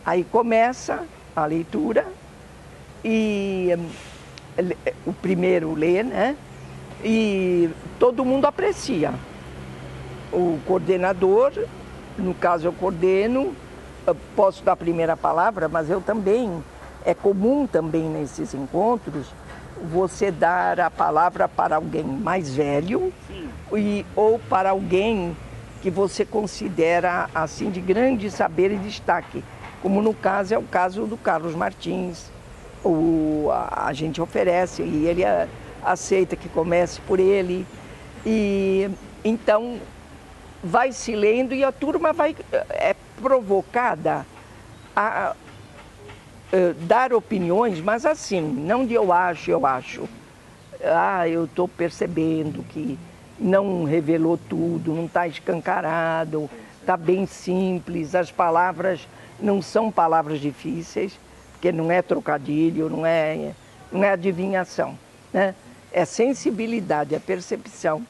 Aí começa a leitura e o primeiro lê, né? E todo mundo aprecia. O coordenador, no caso eu coordeno, eu posso dar a primeira palavra, mas eu também, é comum também nesses encontros, você dar a palavra para alguém mais velho ou para alguém que você considera assim de grande saber e destaque, como no caso é o caso do Carlos Martins. A gente oferece e ele aceita que comece por ele. E então vai se lendo e a turma é provocada a dar opiniões, mas assim, não de eu acho. Eu estou percebendo que não revelou tudo, não está escancarado, está bem simples, as palavras não são palavras difíceis, porque não é trocadilho, não é adivinhação, né? É sensibilidade, é percepção.